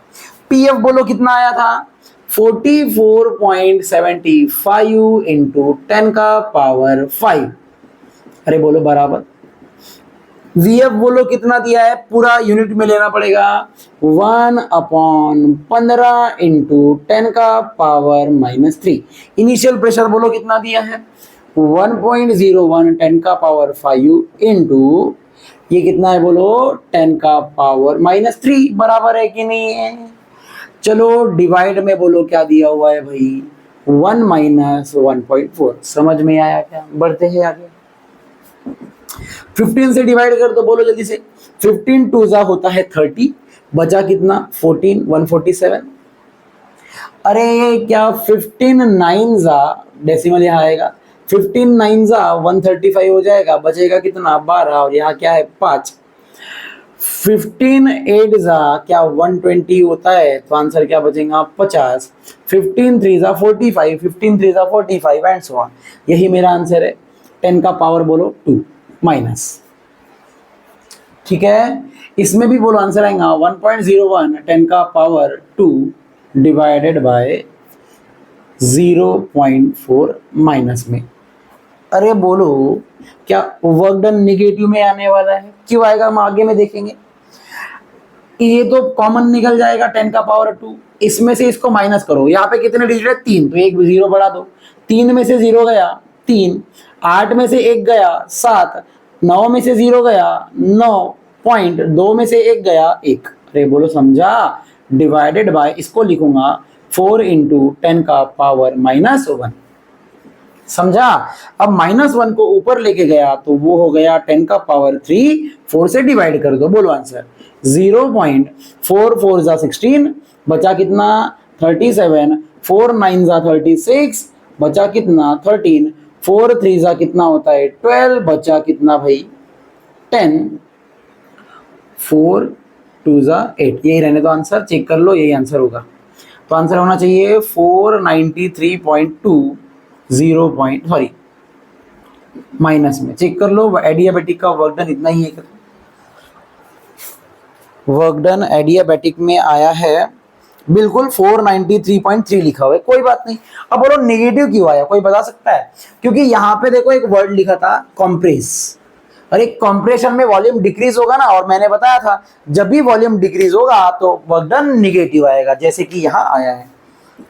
पी एफ बोलो कितना आया था 44.75 इंटू 10 का पावर 5, अरे बोलो बराबर। वीएफ बोलो कितना दिया है, पूरा यूनिट में लेना पड़ेगा, 1/15 इंटू 10 का पावर -3। इनिशियल प्रेशर बोलो कितना दिया है 1.01 10 का पावर 5 इंटू ये कितना है बोलो 10 का पावर -3, बराबर है कि नहीं है। चलो डिवाइड में बोलो क्या दिया हुआ है भाई 1 माइनस 1.4, समझ में आया क्या, बढ़ते हैं आगे। 15 से डिवाइड कर दो, बोलो जल्दी से, 15 टू जा होता है 30, बचा कितना 14 147। अरे क्या 15 9 जा डेसिमल यहाँ आएगा, 15 9 जा 135 हो जाएगा, बचेगा कितना 12 और यहाँ क्या है 5। 15 8 जा क्या 120 होता है, तो आंसर क्या बचेगा 50। 15 3 जा 45, 15 3 जा 45 एंड सो ऑन। यही मेरा आंसर है, 10 का पावर बोलो 2 माइनस, ठीक है। इसमें भी बोलो आंसर आएगा 1.01 10 का पावर 2 डिवाइडेड बाय 0.4 माइनस में। अरे बोलो क्या वर्क डन निगेटिव में आने वाला है, क्यों आएगा हम आगे में देखेंगे। ये तो कॉमन निकल जाएगा 10 का पावर 2, इसमें से इसको माइनस करो, यहाँ पे कितने डिजिट है 3, तो एक 0 बढ़ा दो, 3 में से 0 गया 3, 8 में से 1 गया 7, 9 में से 0 गया 9, पॉइंट 2 में से 1 गया 1। अरे बोलो समझा, डिवाइडेड बाय इसको लिखूंगा 4 इंटू 10 का पावर -1, समझा। अब -1 को ऊपर लेके गया तो वो हो गया 10 का पावर 3, 4 से डिवाइड कर दो, बोलो आंसर। 0.44 जा 16, बचा कितना 37, 4 9 जा 36, बचा कितना 13, 4 3 जा कितना होता है 12, बचा कितना भाई 10, 4 2 जा 8। यही रहने दो आंसर, चेक कर लो, यही आंसर होगा। तो आंसर होना चाहिए 493.2 सॉरी माइनस में, चेक कर लो। एडियाबेटिक का वर्क डन इतना ही है। वर्क डन एडियाबेटिक में आया है बिल्कुल 493.3 लिखा हुआ है, कोई बात नहीं। अब बोलो नेगेटिव क्यों आया, कोई बता सकता है? क्योंकि यहाँ पे देखो एक वर्ड लिखा था कॉम्प्रेस, और एक कॉम्प्रेशन में वॉल्यूम डिक्रीज होगा ना, और मैंने बताया था जब भी वॉल्यूम डिक्रीज होगा तो वर्क डन निगेटिव आएगा, जैसे कि यहाँ आया है।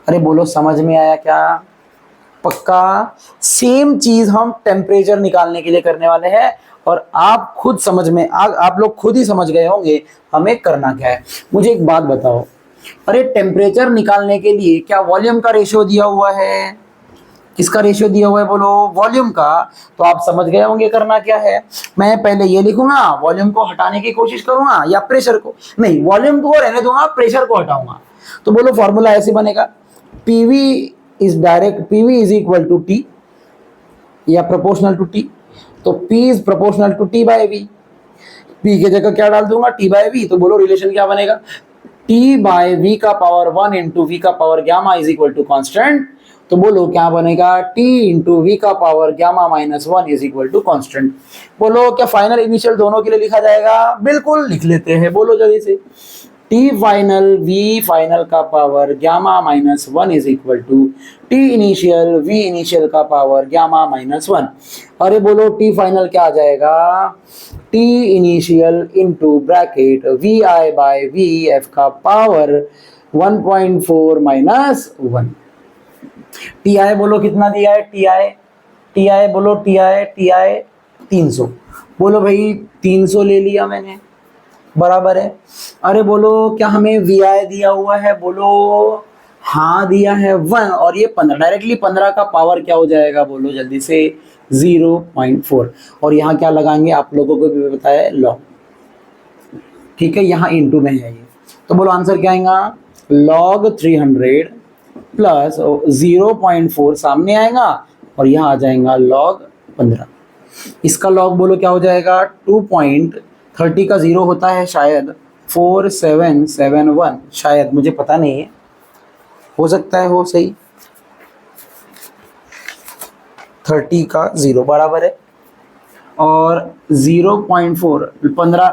अरे बोलो समझ में आया क्या? पक्का सेम चीज हम टेम्परेचर निकालने के लिए करने वाले हैं, और आप खुद समझ में आप लोग खुद ही समझ गए होंगे हमें करना क्या है। मुझे एक बात बताओ, अरे टेम्परेचर निकालने के लिए क्या वॉल्यूम का रेशियो दिया हुआ है? किसका रेशियो दिया हुआ है बोलो? वॉल्यूम का। तो आप समझ गए होंगे करना क्या है। मैं पहले ये लिखूंगा, वॉल्यूम को हटाने की कोशिश करूंगा, या प्रेशर को, नहीं वॉल्यूम को रहने दूंगा, प्रेशर को हटाऊंगा। तो बोलो फॉर्मूला ऐसे बनेगा, PV is equal to T या प्रोपोर्शनल टू टी। तो P is proportional to T by V। P की जगह क्या डाल दूंगा? T by V। तो बोलो रिलेशन क्या बनेगा? T बाय V का पावर 1 इंटू V का power gamma is equal to constant. तो बोलो क्या बनेगा? T इंटू V का power gamma -1 is equal to constant. बोलो क्या फाइनल इनिशियल दोनों के लिए लिखा जाएगा? बिल्कुल लिख लेते हैं, बोलो जल्दी से। T फाइनल V फाइनल का power gamma -1 is equal to T initial V initial का पावर गामा -1। अरे बोलो T फाइनल क्या आ जाएगा? T initial into bracket VI by VF का पावर 1.4 -1। TI बोलो कितना दिया है? TI बोलो TI 300। बोलो भाई 300 ले लिया मैंने, बराबर है। अरे बोलो क्या हमें VI दिया हुआ है? बोलो हाँ दिया है 1, और ये 15, डायरेक्टली 15 का पावर क्या हो जाएगा बोलो जल्दी से? 0.4। और यहाँ क्या लगाएंगे आप लोगों को भी बताया है, लॉग। ठीक है, यहाँ इंटू में है ये, तो बोलो आंसर क्या आएगा? log 300 प्लस 0.4 सामने आएगा, और यहाँ आ जाएगा log 15। इसका log बोलो क्या हो जाएगा? 2.30 का 0 होता है शायद 4771, शायद, मुझे पता नहीं है, हो सकता है हो सही। 30 का 0 बराबर है, और 0.4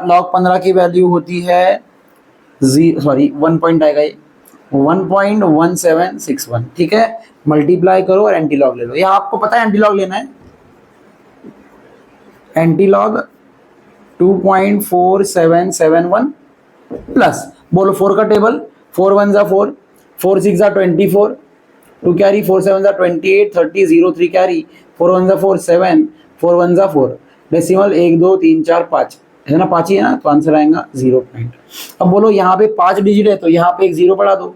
log 15 की वैल्यू होती है 1 पॉइंट आएगा ये 1.1761। ठीक है, मल्टीप्लाई करो और एंटी लॉग ले लो। यह आपको पता है एंटी लॉग लेना है, एंटी लॉग 2.4771 प्लस बोलो 4 का टेबल, 4 1 जा 4, 4 6 जा 24, 2 कैरी, 4 7 जा 28, 30 0 3 कैरी, 4 1 जा 4 7, 4 1 जा 4, डेसिमल 1 2 3 4 5 है ना, 5 ही है ना, तो आंसर आएगा 0 पॉइंट। अब बोलो यहाँ पे 5 डिजिट है तो यहाँ पे एक 0 बढ़ा दो।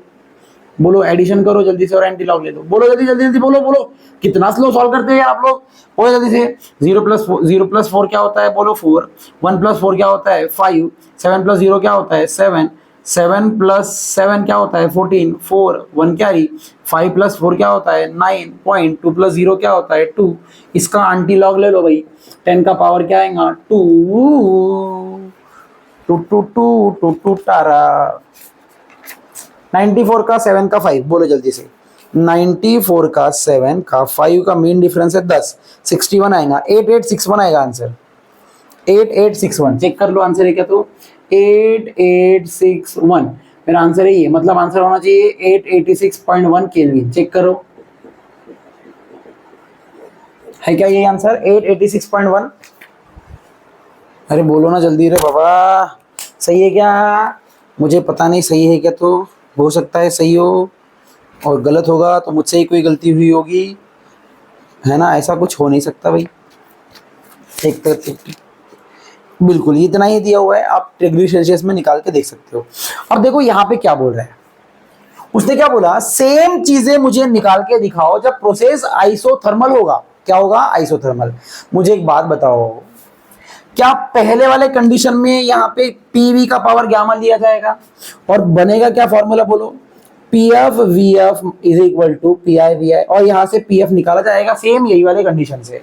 बोलो एडिशन करो जल्दी से और एंटी लॉग ले दो। बोलो जल्दी जल्दी जल्दी, बोलो बोलो, कितना स्लो सॉल्व करते हैं आप लोग, बोलो जल्दी से। 0 प्लस 4 क्या होता है? बोलो 4। 1 प्लस 4 क्या होता है? 5। 7 प्लस 0 क्या होता है? 7। 7 प्लस 7 क्या होता है? 14। 4 1 कैरी। 5 प्लस 4 क्या होता है? 9 पॉइंट। 2 प्लस 0 क्या होता है? 2। इसका एंटी लॉग ले लो भाई। 10 का पावर क्या आएगा? 2 2 2 2 2 2 टारा। 94 का 7 का 5, बोलो जल्दी से। 94 का 7 का 5 का मीन डिफरेंस है 10, 61 आएगा, 8861 आएगा आंसर। 8861 चेक कर लो आंसर है क्या? तो 8861 मेरा आंसर है ये, मतलब आंसर होना चाहिए 886.1 केल्विन। चेक करो है क्या ये आंसर? 886.1। अरे बोलो ना जल्दी रे बाबा, सही है क्या? मुझे पता नहीं सही है क्या, तो हो सकता है सही हो और गलत होगा तो मुझसे ही कोई गलती हुई होगी, है ना, ऐसा कुछ हो नहीं सकता भाई। एक बिल्कुल इतना ही दिया हुआ है, आप डिग्री सेल्सियस में निकाल के देख सकते हो। अब देखो यहाँ पे क्या बोल रहा है, उसने क्या बोला, सेम चीजें मुझे निकाल के दिखाओ जब प्रोसेस आइसोथर्मल होगा। क्या होगा? आइसोथर्मल। मुझे एक बात बताओ, क्या पहले वाले कंडीशन में यहाँ पे पीवी का पावर गामा लिया जाएगा और बनेगा क्या फॉर्मूला बोलो? P F V F is equal to P I V I, और यहां से पी एफ निकाला जाएगा सेम यही वाले कंडीशन से।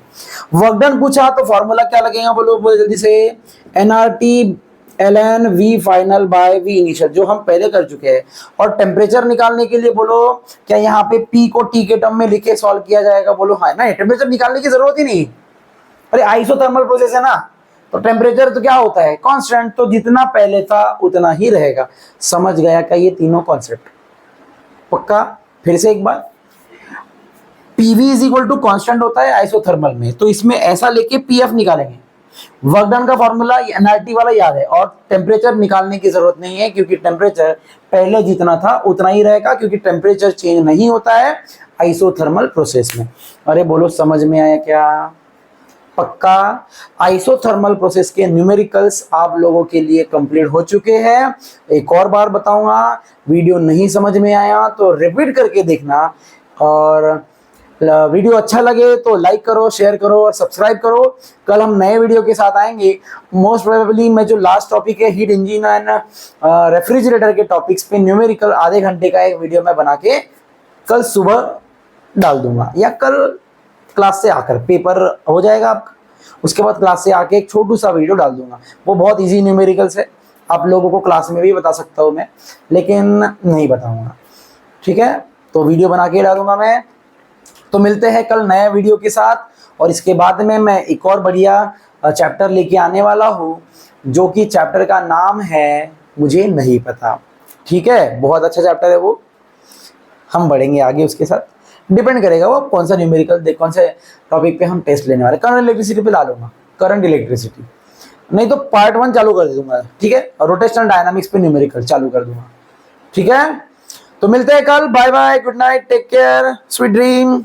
वर्क डन पूछा तो फॉर्मूला क्या लगेगा बोलो, बोलो जल्दी से। NRT L N V final by V initial, जो हम पहले कर चुके हैं। और टेम्परेचर निकालने के लिए बोलो, क्या यहाँ पे पी को टी के टर्म में लिखे सॉल्व किया जाएगा? बोलो हाँ ना, टेम्परेचर निकालने की जरूरत ही नहीं। अरे आइसोथर्मल प्रोसेस है ना, तो टेम्परेचर तो क्या होता है? कांस्टेंट, तो जितना पहले था उतना ही रहेगा। समझ गया क्या ये तीनों कॉन्सेप्ट? पक्का? फिर से एक बार, PV is equal to constant होता है आइसोथर्मल में, तो इसमें ऐसा लेके पीएफ निकालेंगे। वर्क डन का फॉर्मूला एनआरटी वाला याद है, और टेम्परेचर निकालने की जरूरत नहीं है क्योंकि टेम्परेचर पहले जितना था उतना ही रहेगा, क्योंकि टेम्परेचर चेंज नहीं होता है आइसोथर्मल प्रोसेस में। अरे बोलो समझ में आया क्या? पक्का? आइसोथर्मल प्रोसेस के न्यूमेरिकल्स आप लोगों के लिए कंप्लीट हो चुके हैं। एक और बार बताऊंगा, वीडियो नहीं समझ में आया तो रिपीट करके देखना, और वीडियो अच्छा लगे तो लाइक करो, शेयर करो और सब्सक्राइब करो। कल हम नए वीडियो के साथ आएंगे। मोस्ट प्रोबेबली मैं जो लास्ट टॉपिक है हीट इंजन एंड रेफ्रिजरेटर के टॉपिक्स पे न्यूमेरिकल आधे घंटे का एक वीडियो मैं बना के कल सुबह डाल दूंगा, या कल क्लास से आकर पेपर हो जाएगा आपका, उसके बाद क्लास से आके एक छोटू सा वीडियो डाल दूंगा। वो बहुत इजी न्यूमेरिकल्स है, आप लोगों को क्लास में भी बता सकता हूँ मैं, लेकिन नहीं बताऊंगा। ठीक है, तो वीडियो बना के डालूंगा मैं। तो मिलते हैं कल नए वीडियो के साथ, और इसके बाद में मैं एक और बढ़िया चैप्टर लेके आने वाला हूँ, जो कि चैप्टर का नाम है मुझे नहीं पता। ठीक है, बहुत अच्छा चैप्टर है वो, हम बढ़ेंगे आगे उसके साथ। डिपेंड करेगा वो कौन सा न्यूमेरिकल, कौन से टॉपिक पे हम टेस्ट लेने वाले। करंट इलेक्ट्रिसिटी पे ला लूंगा, करंट इलेक्ट्रिसिटी, नहीं तो पार्ट 1 चालू कर दूंगा। ठीक है, और रोटेशनल डायनामिक्स पे न्यूमेरिकल चालू कर दूंगा। ठीक है, तो मिलते हैं कल। Bye bye, good night, take care, sweet dream.